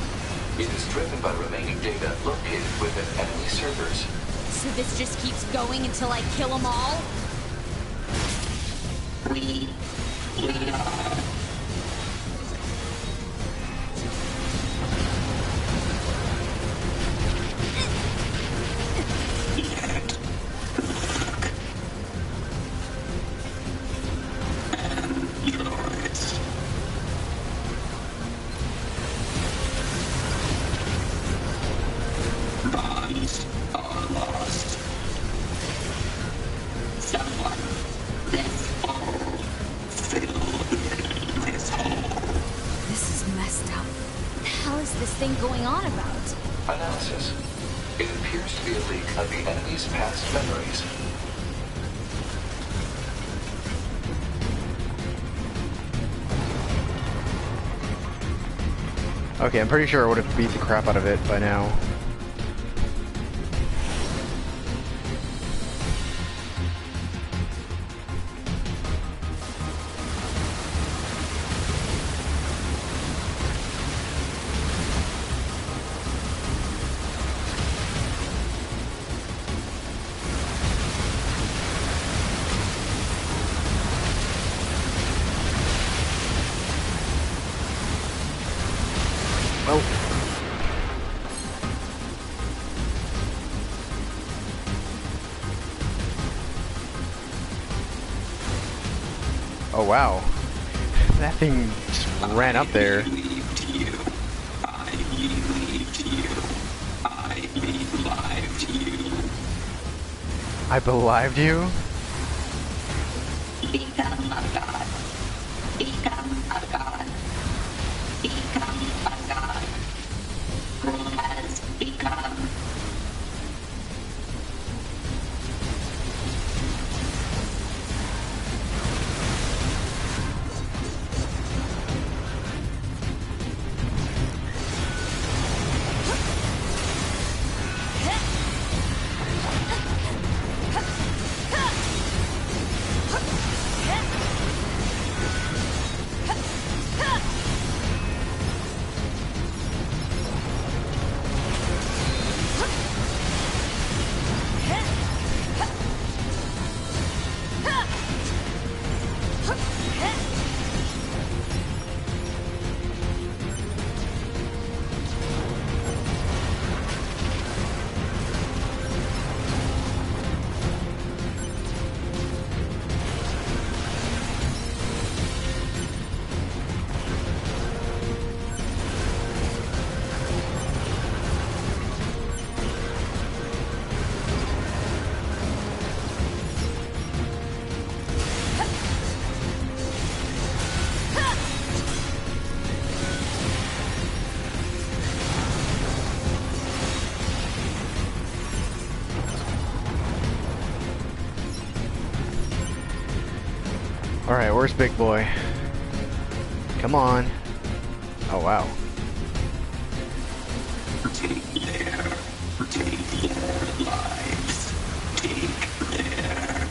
It is driven by remaining data located within enemy servers. So this just keeps going until I kill them all? We are. thing going on about? Analysis. It appears to be a leak of the enemy's past memories. Okay, I'm pretty sure I would have beat the crap out of it by now. Well. Oh wow. That thing just ran up there. I believed you? Become a god. Become a god. Become a god. Who has become? Alright, where's Big Boy? Come on. Oh wow. Take their lives. Take their.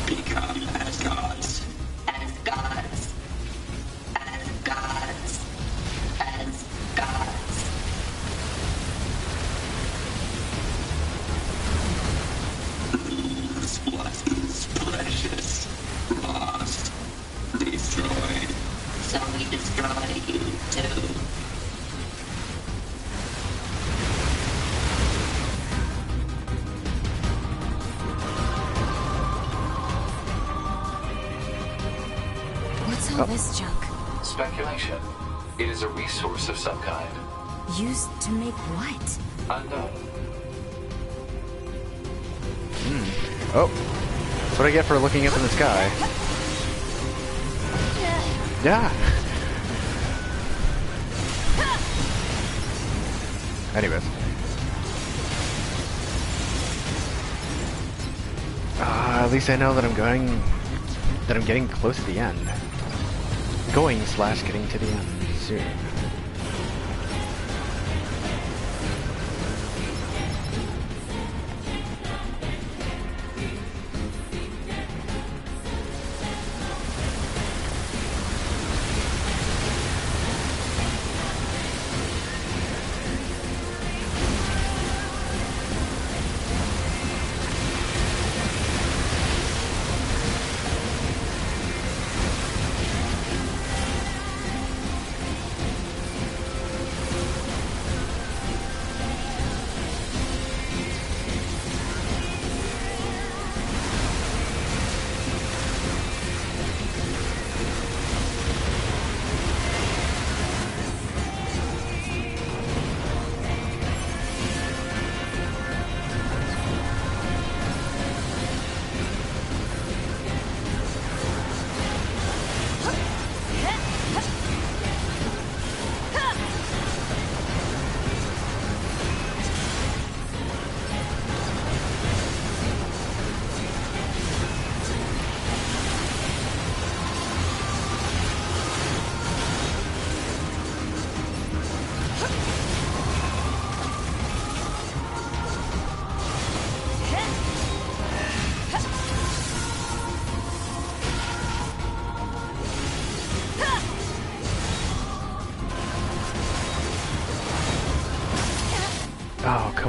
Become as gods. As gods. As gods. As gods. Lose what is precious. Lost. Destroyed. So we destroy you too. What's all this junk? Speculation. It is a resource of some kind. Used to make what? Unknown. Oh. That's what I get for looking up in the sky. Yeah. Anyways. At least I know that I'm getting close to the end. Getting to the end soon.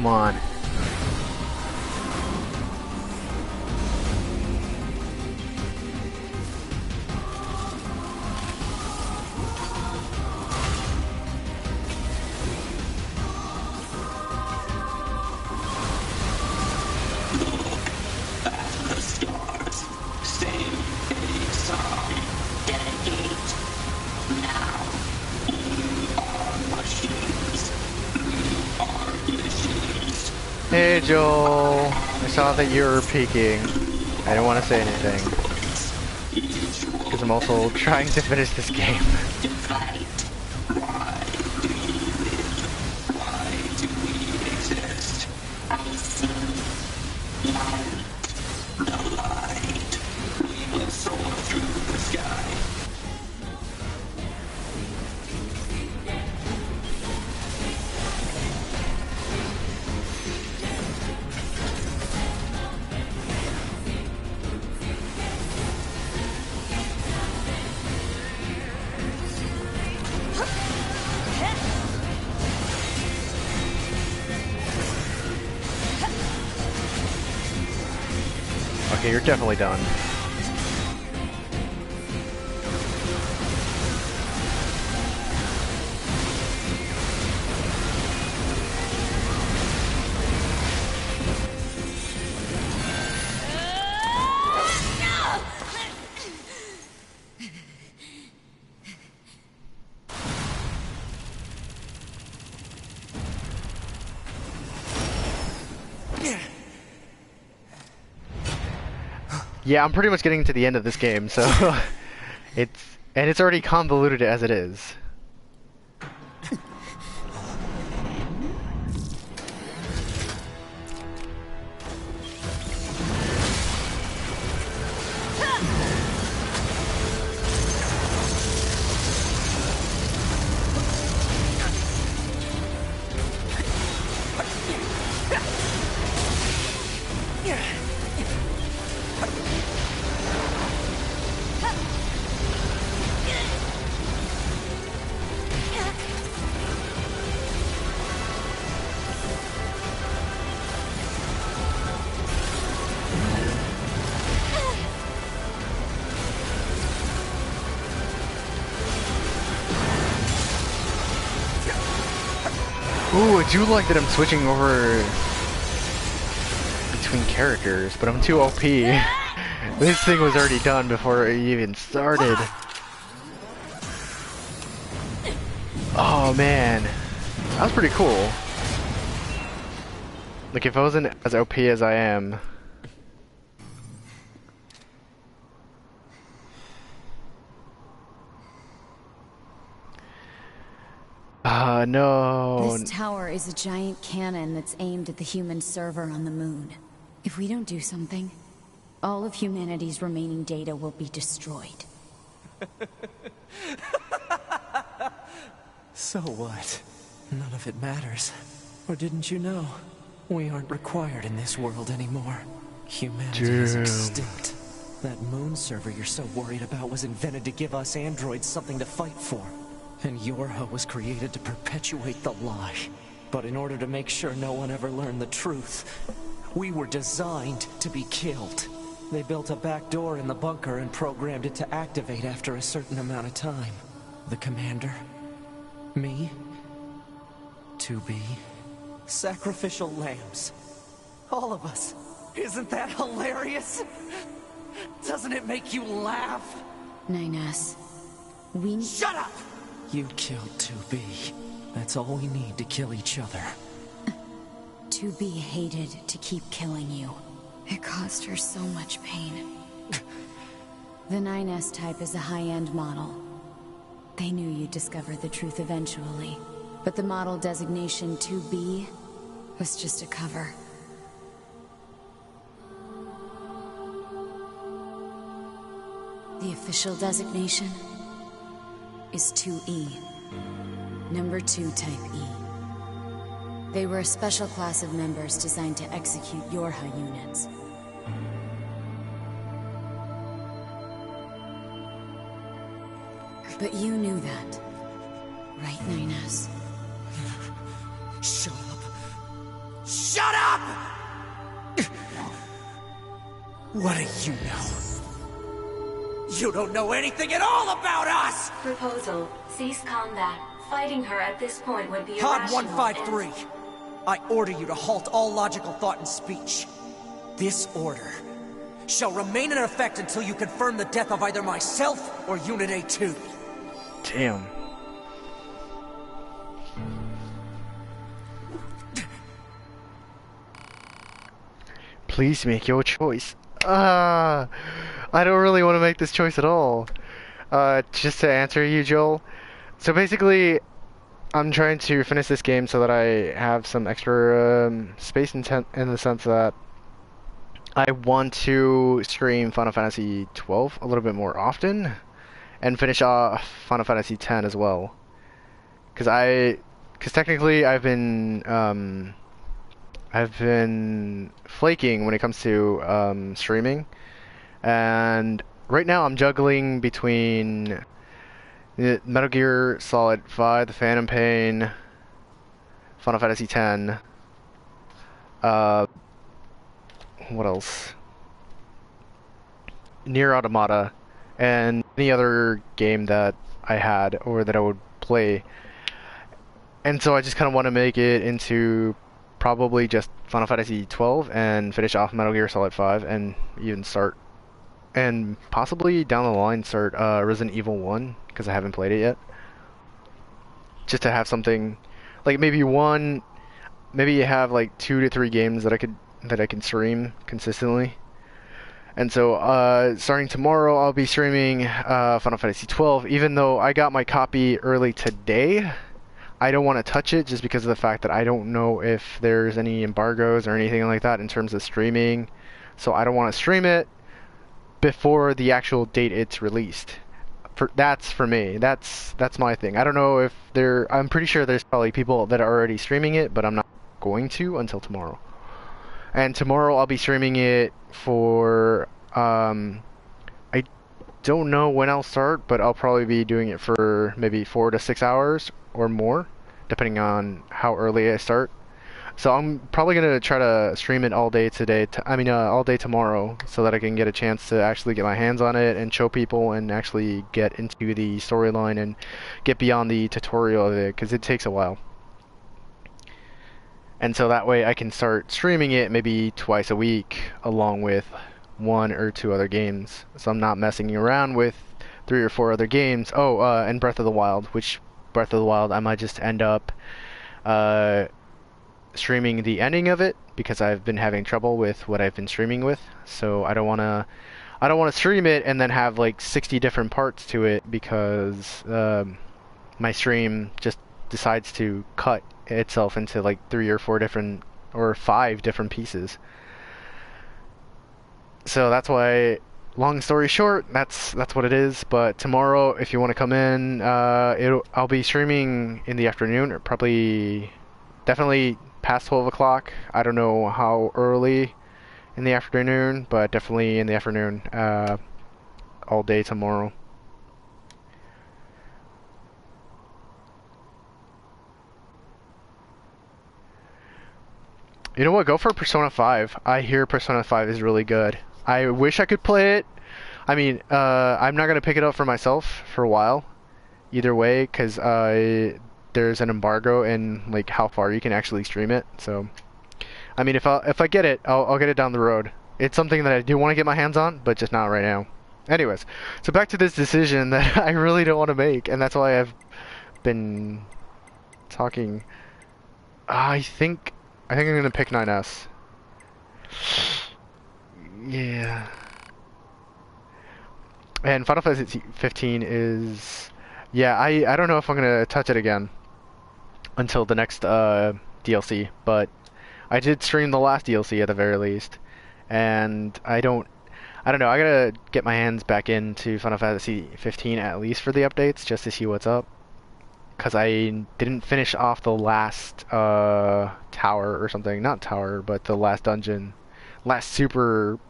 come on. The stars sing a song. Dedicate. Now, we are machines. We are machines. Hey Joel, I saw that you were peeking. I don't want to say anything. Because I'm also trying to finish this game. To fight. Why do we live? Why do we exist? I see light. The light. We will soar through the sky. Okay, you're definitely done. Yeah, I'm pretty much getting to the end of this game, so it's already convoluted as it is. Ooh, I do like that I'm switching over between characters, but I'm too OP. This thing was already done before it even started. Oh man, that was pretty cool. Like if I wasn't as OP as I am. No. This tower is a giant cannon that's aimed at the human server on the moon. If we don't do something, all of humanity's remaining data will be destroyed. So what? None of it matters. Or didn't you know? We aren't required in this world anymore. Humanity is extinct. That moon server you're so worried about was invented to give us androids something to fight for. And Yorha was created to perpetuate the lie. But in order to make sure no one ever learned the truth, we were designed to be killed. They built a back door in the bunker and programmed it to activate after a certain amount of time. The commander, me, 2B, sacrificial lambs. All of us. Isn't that hilarious? Doesn't it make you laugh? 9S, we... Shut up! You killed 2B. That's all we need to kill each other. 2B hated to keep killing you. It caused her so much pain. The 9S type is a high-end model. They knew you'd discover the truth eventually. But the model designation 2B was just a cover. The official designation is 2E. Number 2 type E. They were a special class of members designed to execute Yorha units. But you knew that, right, 9S? Shut up. What do you know? You don't know anything at all about us! Proposal. Cease combat. Fighting her at this point would be Pod irrational 153. I order you to halt all logical thought and speech. This order shall remain in effect until you confirm the death of either myself or Unit A2. Damn. Please make your choice. I don't really want to make this choice at all. Just to answer you, Joel. So basically, I'm trying to finish this game so that I have some extra space in the sense that I want to stream Final Fantasy 12 a little bit more often and finish off Final Fantasy 10 as well. Because technically I've been flaking when it comes to streaming, and right now I'm juggling between Metal Gear Solid 5, The Phantom Pain, Final Fantasy 10, what else? Nier Automata, and any other game that I had or that I would play. And so I just kind of want to make it into probably just Final Fantasy 12 and finish off Metal Gear Solid 5 and even start, and possibly down the line start Resident Evil 1 because I haven't played it yet. Just to have something like maybe you have like 2 to 3 games that I can stream consistently. And so starting tomorrow I'll be streaming Final Fantasy 12, even though I got my copy early today. I don't want to touch it just because of the fact that I don't know if there's any embargoes or anything like that in terms of streaming. So I don't want to stream it before the actual date it's released. That's for me. That's my thing. I don't know if I'm pretty sure there's probably people that are already streaming it, but I'm not going to until tomorrow. And tomorrow I'll be streaming it for I don't know when I'll start, but I'll probably be doing it for maybe 4 to 6 hours or more, depending on how early I start. So I'm probably gonna try to stream it all day today. All day tomorrow, so that I can get a chance to actually get my hands on it and show people and actually get into the storyline and get beyond the tutorial of it, because it takes a while. And so that way I can start streaming it maybe twice a week, along with 1 or 2 other games. So I'm not messing around with 3 or 4 other games. Oh, and Breath of the Wild, which Breath of the Wild I might just end up streaming the ending of it, because I've been having trouble with what I've been streaming with. So I don't want to stream it and then have like 60 different parts to it, because my stream just decides to cut itself into like 3 or 4 different or 5 different pieces. So that's why, long story short, that's what it is. But tomorrow, if you want to come in, I'll be streaming in the afternoon, or definitely past 12 o'clock. I don't know how early in the afternoon, but definitely in the afternoon, all day tomorrow. You know what? Go for Persona 5. I hear Persona 5 is really good. I wish I could play it. I mean, I'm not going to pick it up for myself for a while, either way, because there's an embargo in like how far you can actually stream it. So, I mean, if I get it, I'll get it down the road. It's something that I do want to get my hands on, but just not right now. Anyways, so back to this decision that I really don't want to make, and that's why I've been talking. I think I'm gonna pick 9S. Yeah. And Final Fantasy 15 is... Yeah, I don't know if I'm gonna touch it again until the next DLC, but I did stream the last DLC at the very least. And I don't know, I gotta get my hands back into Final Fantasy 15 at least for the updates, just to see what's up. Because I didn't finish off the last tower or something. Not tower, but the last dungeon. Last super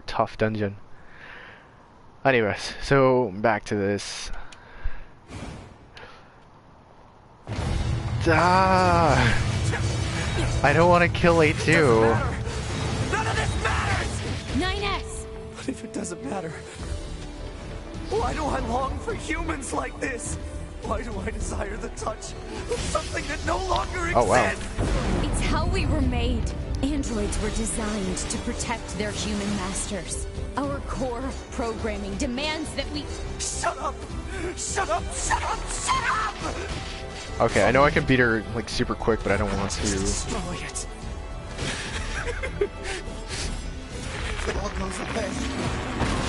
tough dungeon. Anyways, so back to this. I don't want to kill A2. None of this matters! 9S! But if it doesn't matter, why do I long for humans like this? Why do I desire the touch of something that no longer exists? Oh, wow. It's how we were made. Androids were designed to protect their human masters. Our core programming demands that we... Shut up! Shut up! Shut up! Shut up! Okay, I know I can beat her like super quick, but I don't want to. Destroy it. If it all goes away,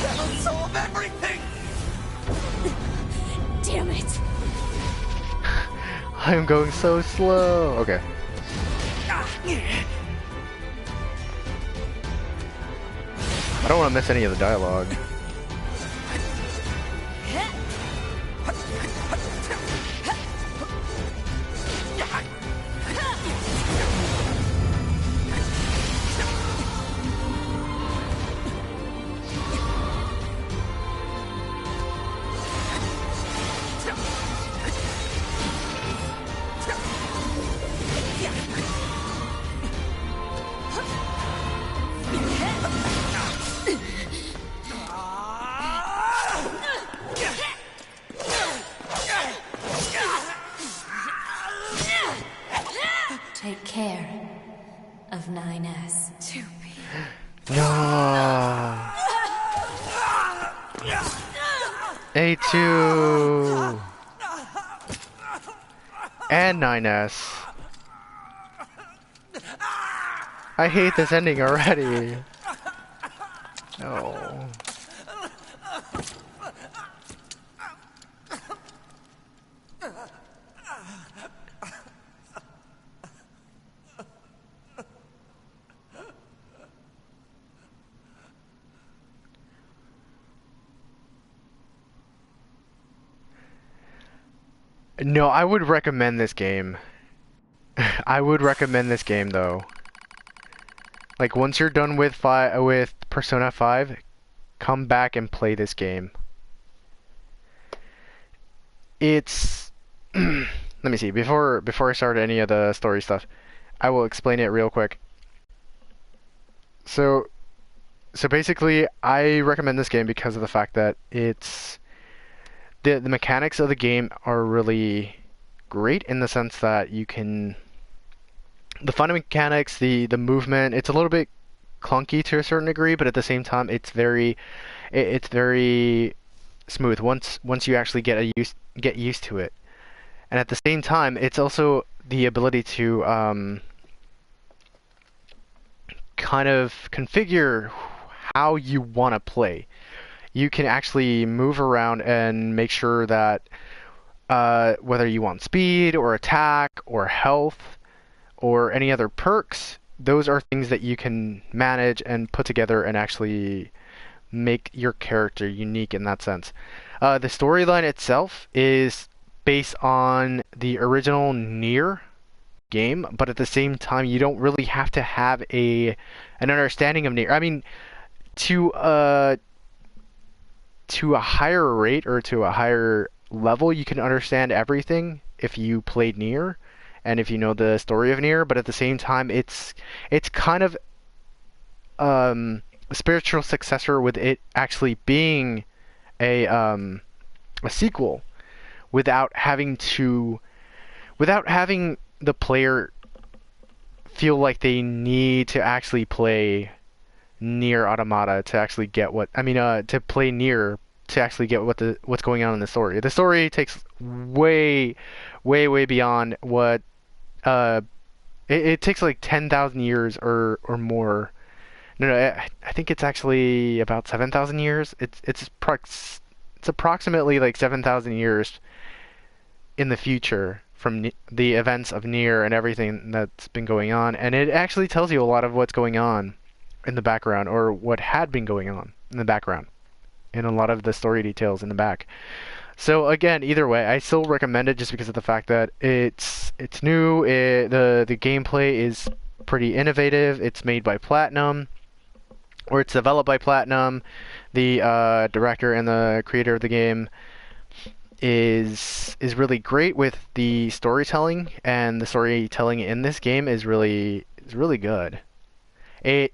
that'll solve everything! Damn it! I'm going so slow. Okay. I don't want to miss any of the dialogue. Take care of 9S. No. A2 and 9S. I hate this ending already. No. No, I would recommend this game. I would recommend this game though. Like once you're done with Persona 5, come back and play this game. It's let me see, before I start any of the story stuff, I will explain it real quick. So basically I recommend this game because of the fact that it's the mechanics of the game are really great in the sense that you can the fun mechanics, the movement, it's a little bit clunky to a certain degree, but at the same time it's very smooth once you actually get used to it. And at the same time, it's also the ability to kind of configure how you want to play. You can actually move around and make sure that whether you want speed or attack or health or any other perks, those are things that you can manage and put together and actually make your character unique in that sense. The storyline itself is based on the original Nier game, but at the same time, you don't really have to have an understanding of Nier. I mean, to a higher rate or to a higher level, you can understand everything if you played Nier and if you know the story of Nier. But at the same time, it's kind of a spiritual successor with it actually being a sequel without having the player feel like they need to actually play Nier Automata to actually get to play Nier to actually get what's going on in the story. The story takes way beyond what it takes like 10,000 years or more. No, I think it's actually about 7,000 years. It's approximately like 7,000 years in the future from the events of Nier and everything that's been going on, and it actually tells you a lot of what's going on in the background, or what had been going on in the background, and a lot of the story details in the back. So again, either way, I still recommend it just because of the fact that it's new. The gameplay is pretty innovative. It's made by Platinum, or it's developed by Platinum, the director and the creator of the game. is really great with the storytelling, and the storytelling in this game is really good. It's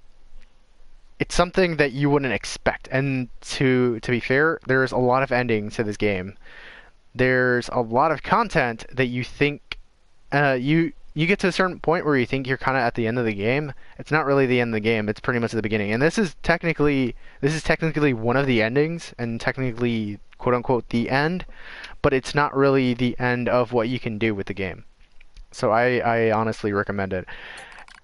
something that you wouldn't expect. And to be fair, there's a lot of endings to this game. There's a lot of content that you think you get to a certain point where you think you're kind of at the end of the game. It's not really the end of the game. It's pretty much the beginning. And this is technically one of the endings, and technically, quote unquote, the end. But it's not really the end of what you can do with the game. So I honestly recommend it.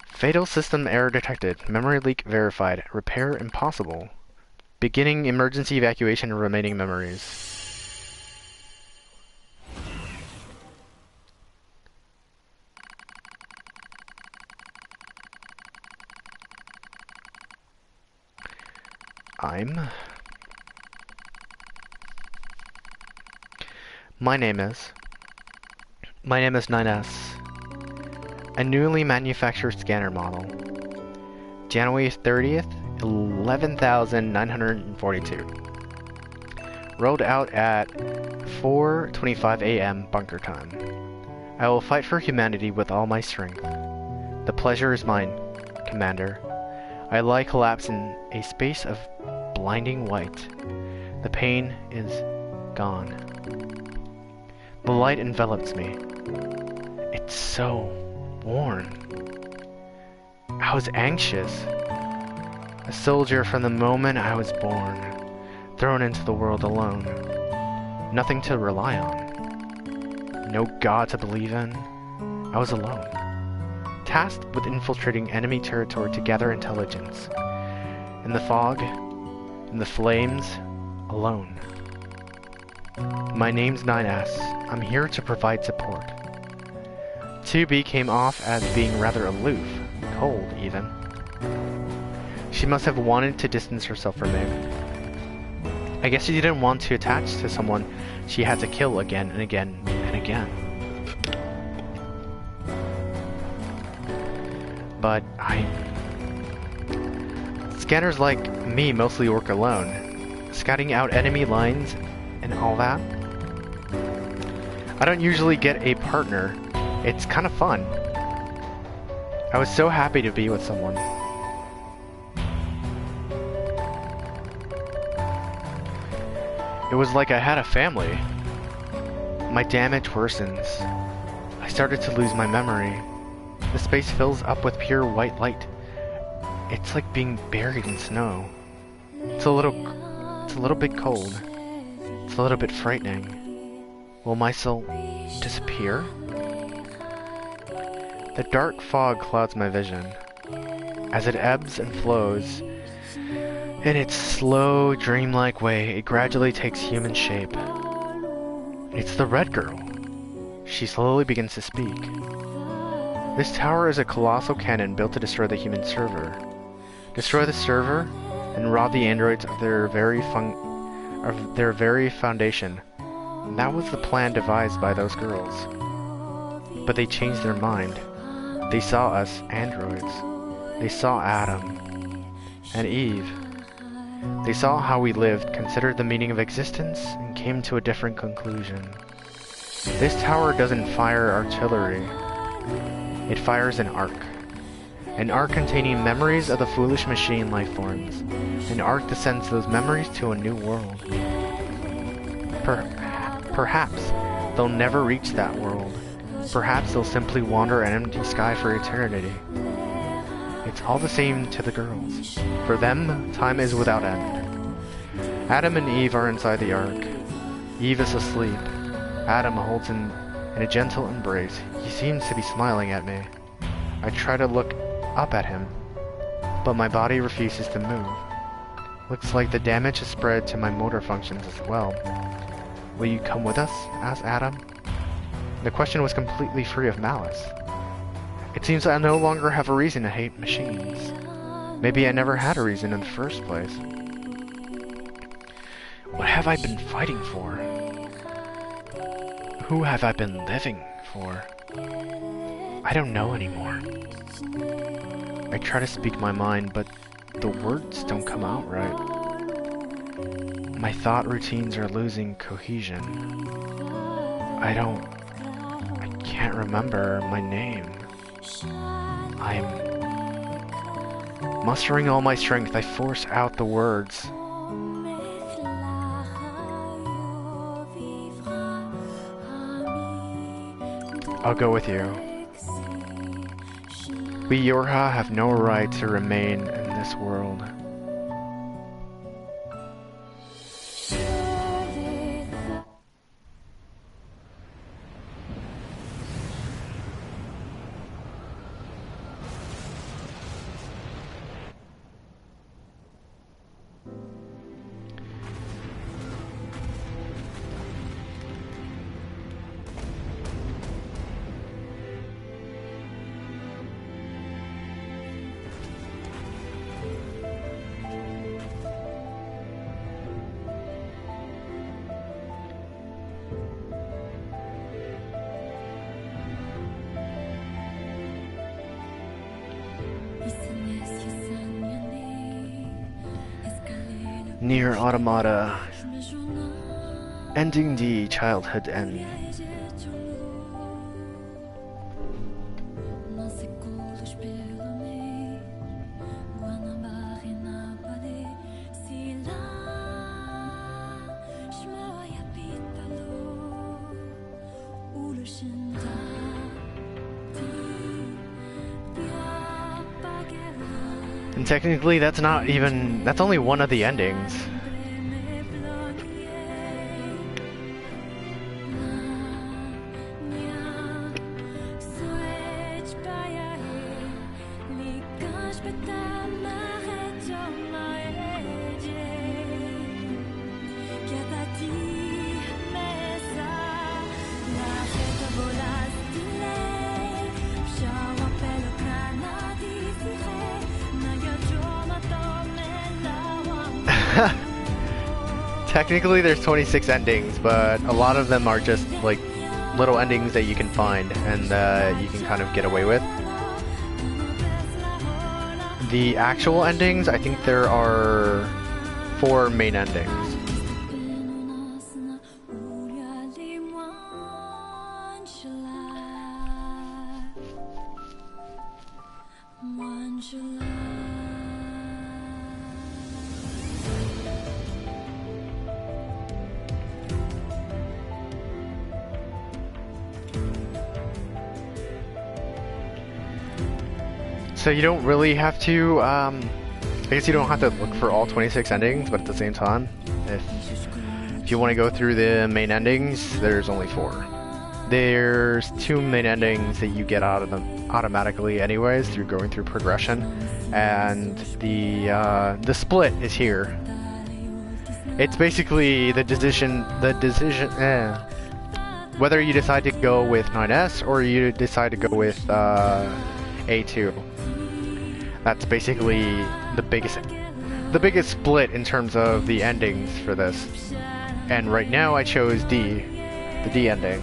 Fatal system error detected. Memory leak verified. Repair impossible. Beginning emergency evacuation of remaining memories. My name is 9S. A newly manufactured scanner model. January 30th, 11,942. Rolled out at 4:25 a.m. bunker time. I will fight for humanity with all my strength. The pleasure is mine, Commander. I lie collapsed in a space of blinding white. The pain is gone. The light envelops me. It's so warm. I was anxious. A soldier from the moment I was born, thrown into the world alone. Nothing to rely on. No God to believe in. I was alone. Tasked with infiltrating enemy territory to gather intelligence. In the fog, in the flames, alone. My name's 9S. I'm here to provide support. 2B came off as being rather aloof, cold even. She must have wanted to distance herself from me. I guess she didn't want to attach to someone she had to kill again and again and again. But scanners like me mostly work alone, scouting out enemy lines and all that. I don't usually get a partner. It's kind of fun. I was so happy to be with someone. It was like I had a family. My damage worsens. I started to lose my memory. The space fills up with pure white light. It's like being buried in snow. It's a little bit cold. It's a little bit frightening. Will my soul disappear? The dark fog clouds my vision. As it ebbs and flows, in its slow, dreamlike way, it gradually takes human shape. It's the red girl. She slowly begins to speak. This tower is a colossal cannon built to destroy the human server. Destroy the server and rob the androids of their very foundation. That was the plan devised by those girls. But they changed their mind. They saw us androids. They saw Adam and Eve. They saw how we lived, considered the meaning of existence, and came to a different conclusion. This tower doesn't fire artillery. It fires an arc. An arc containing memories of the foolish machine life forms. An arc that sends those memories to a new world. Perhaps they'll never reach that world. Perhaps they'll simply wander an empty sky for eternity. It's all the same to the girls. For them, time is without end. Adam and Eve are inside the ark. Eve is asleep. Adam holds in a gentle embrace. He seems to be smiling at me. I try to look up at him, but my body refuses to move. Looks like the damage has spread to my motor functions as well. Will you come with us? Asked Adam. The question was completely free of malice. It seems I no longer have a reason to hate machines. Maybe I never had a reason in the first place. What have I been fighting for? Who have I been living for? I don't know anymore. I try to speak my mind, but the words don't come out right. My thought routines are losing cohesion. I can't remember my name. I'm mustering all my strength. I force out the words. I'll go with you. We Yorha have no right to remain in this world. Nier Automata. Ending the childhood end. And technically that's only one of the endings. Technically there's 26 endings, but a lot of them are just like little endings that you can find and you can kind of get away with. The actual endings, I think there are 4 main endings. So you don't really have to, I guess you don't have to look for all 26 endings, but at the same time, if you want to go through the main endings, there's only 4. There's 2 main endings that you get out of them automatically anyways through going through progression, and the split is here. It's basically the decision, whether you decide to go with 9S or you decide to go with A2. That's basically the biggest split in terms of the endings for this. And right now I chose D, the D ending.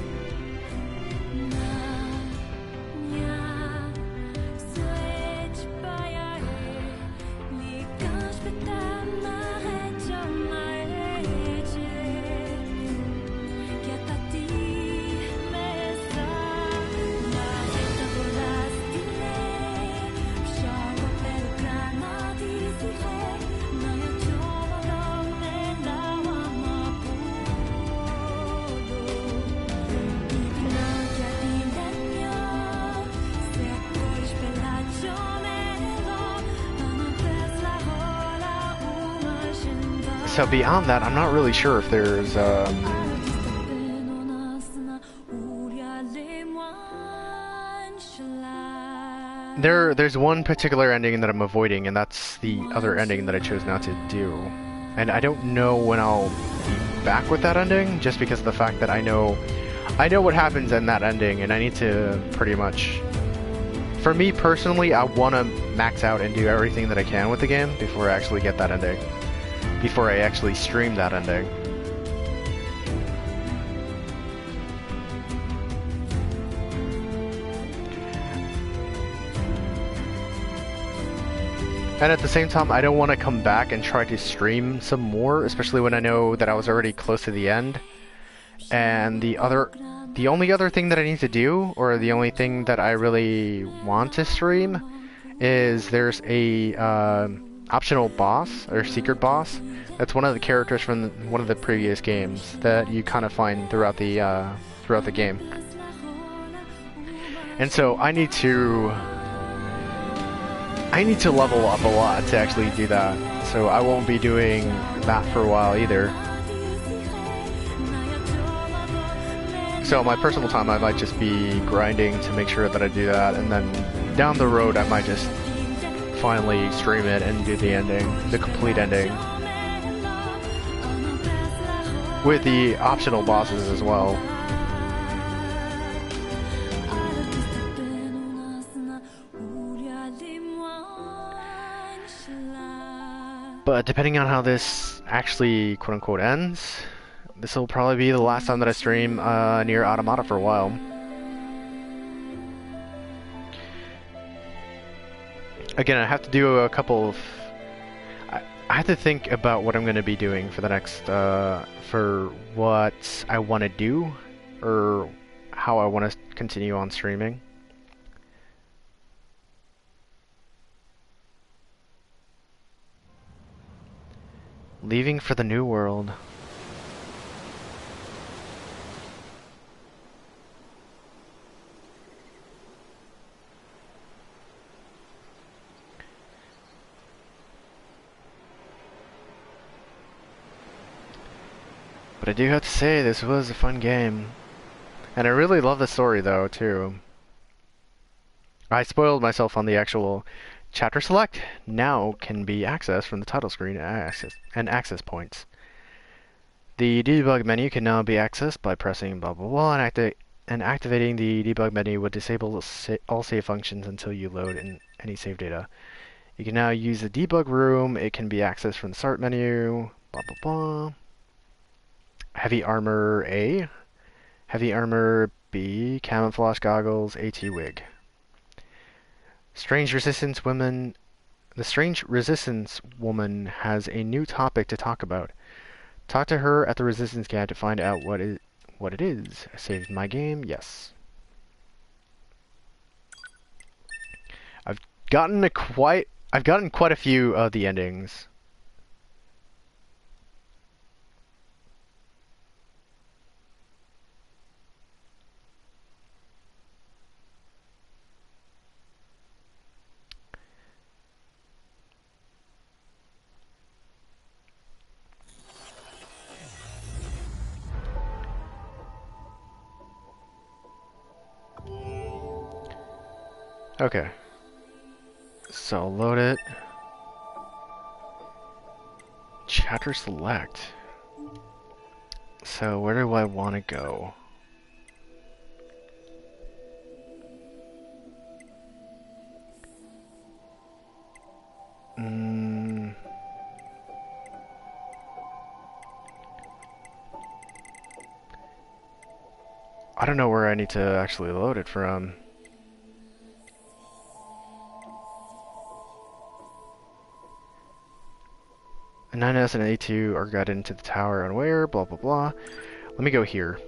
So beyond that, I'm not really sure if there's there's one particular ending that I'm avoiding, and that's the other ending that I chose not to do. And I don't know when I'll be back with that ending, just because of the fact that I know what happens in that ending, and I need to pretty much, for me personally, I want to max out and do everything that I can with the game before I actually get that ending. Before I actually stream that ending. And at the same time, I don't want to come back and try to stream some more, especially when I know that I was already close to the end. And the only other thing that I need to do, or the only thing that I really want to stream, is there's a optional boss, or secret boss. That's one of the characters from one of the previous games that you kind of find throughout the game. And so I need to level up a lot to actually do that. So I won't be doing that for a while either. So my personal time, I might just be grinding to make sure that I do that, and then down the road I might just finally stream it and do the ending, the complete ending. With the optional bosses as well. But depending on how this actually quote-unquote ends, this will probably be the last time that I stream Nier Automata for a while. Again, I have to do a couple of... I have to think about what I'm going to be doing for the next... for what I want to do, or how I want to continue on streaming. Leaving for the new world. But I do have to say, this was a fun game. And I really love the story, though, too. I spoiled myself on the actual chapter select. Now can be accessed from the title screen and access points. The debug menu can now be accessed by pressing blah blah blah and activating the debug menu would disable all save functions until you load in any save data. You can now use the debug room. It can be accessed from the start menu. Blah blah blah. Heavy armor A, heavy armor B, camouflage goggles, AT wig. Strange Resistance woman. The Strange Resistance woman has a new topic to talk about. Talk to her at the Resistance camp to find out what it is. Saved my game? Yes. I've gotten quite a few of the endings. Okay. So load it. Chapter select. So where do I want to go? I don't know where I need to actually load it from. A 9S and an A2 are guided into the tower unaware, blah blah blah. Let me go here.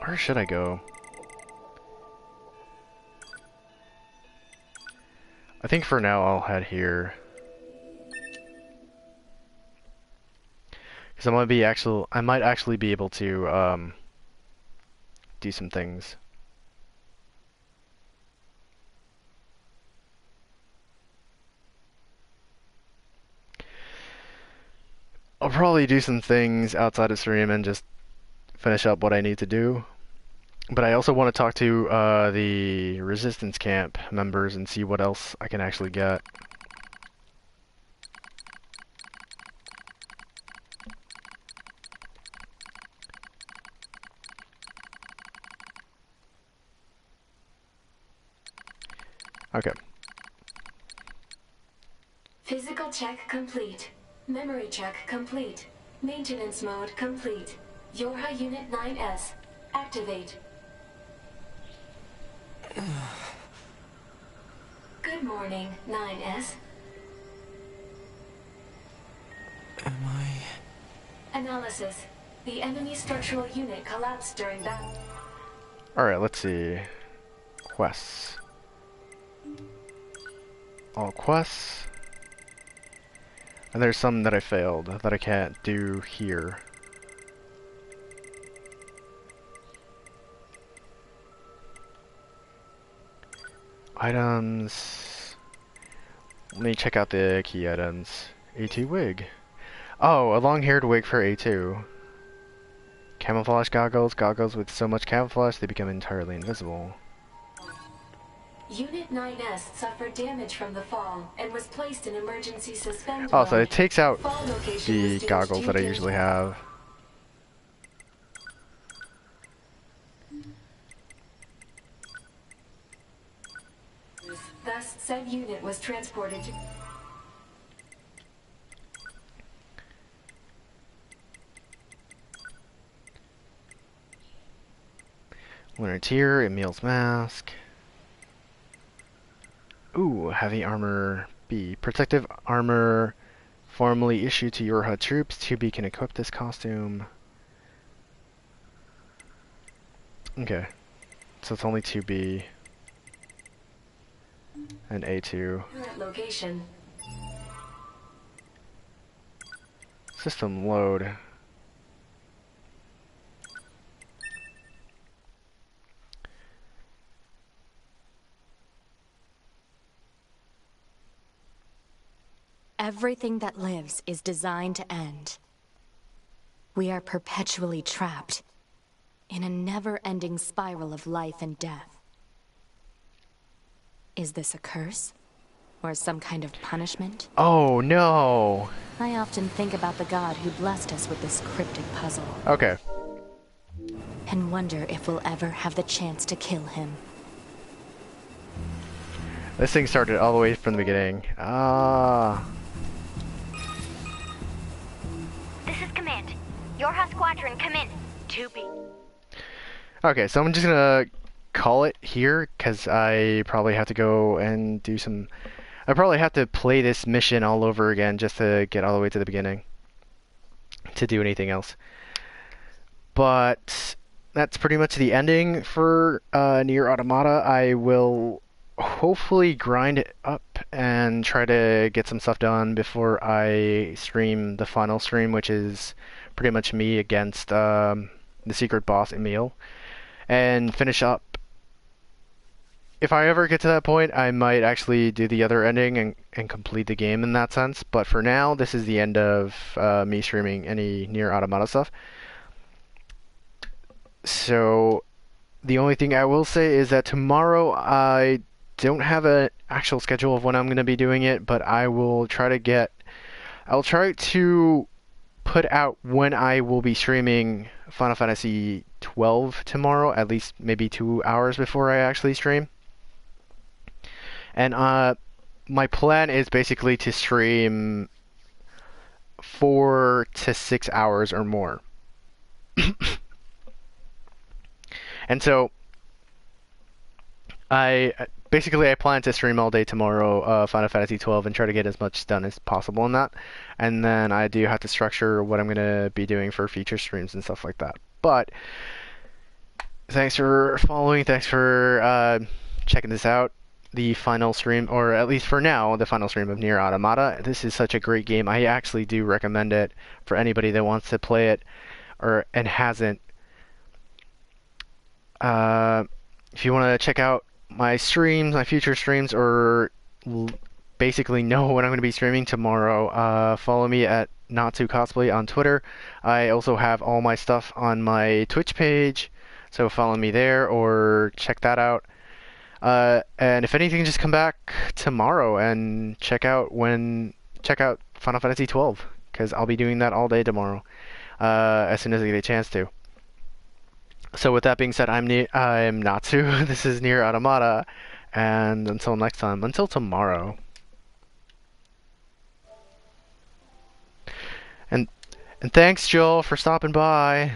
Where should I go? I think for now I'll head here. Because I might actually be able to do some things. I'll probably do some things outside of stream and just finish up what I need to do. But I also want to talk to the resistance camp members and see what else I can actually get. Okay. Physical check complete. Memory check complete. Maintenance mode complete. Yorha Unit 9S. Activate. Good morning, 9S. Am I... Analysis. The enemy structural unit collapsed during battle. Alright, let's see. Quests. All quests. And there's some that I failed that I can't do here. Items. Let me check out the key items. A2 wig. Oh, a long-haired wig for A2. Camouflage goggles. Goggles with so much camouflage they become entirely invisible. Unit 9S suffered damage from the fall and was placed in emergency suspend Oh, so mode. it takes out Fall location the was deemed goggles too that I usually have. Thus, said unit was transported to... Lunar Tier, Emil's Mask. Ooh, heavy armor B. Protective armor formerly issued to Yorha troops. 2B can equip this costume. Okay. So it's only 2B. And A2. Current location. System load. Everything that lives is designed to end. We are perpetually trapped in a never-ending spiral of life and death. Is this a curse? Or some kind of punishment? Oh no! I often think about the god who blessed us with this cryptic puzzle. Okay. And wonder if we'll ever have the chance to kill him. This thing started all the way from the beginning. Ah. This is Command. Yorha Squadron, come in. 2B. Okay, so I'm just gonna call it here, because I probably have to go and do some... I probably have to play this mission all over again just to get all the way to the beginning to do anything else. But that's pretty much the ending for Nier Automata. I will hopefully grind it up and try to get some stuff done before I stream the final stream, which is pretty much me against the secret boss, Emil, and finish up. If I ever get to that point, I might actually do the other ending and complete the game in that sense. But for now, this is the end of me streaming any Nier Automata stuff. So the only thing I will say is that tomorrow I don't have an actual schedule of when I'm going to be doing it, but I will try to get... I'll try to put out when I will be streaming Final Fantasy 12 tomorrow, at least maybe 2 hours before I actually stream. And my plan is basically to stream 4 to 6 hours or more. And so I plan to stream all day tomorrow, Final Fantasy 12, and try to get as much done as possible in that. And then I do have to structure what I'm going to be doing for future streams and stuff like that. But thanks for following. Thanks for checking this out. The final stream, or at least for now, the final stream of Nier Automata. This is such a great game. I actually do recommend it for anybody that wants to play it and hasn't. If you want to check out my streams, my future streams, or basically know when I'm going to be streaming tomorrow, follow me at Natsu Cosplay on Twitter. I also have all my stuff on my Twitch page, So follow me there or check that out. And if anything, just come back tomorrow and check out Final Fantasy 12, because I'll be doing that all day tomorrow, as soon as I get a chance to. So with that being said, I'm Natsu. This is Nier Automata, and until next time, until tomorrow. And thanks, Joel, for stopping by.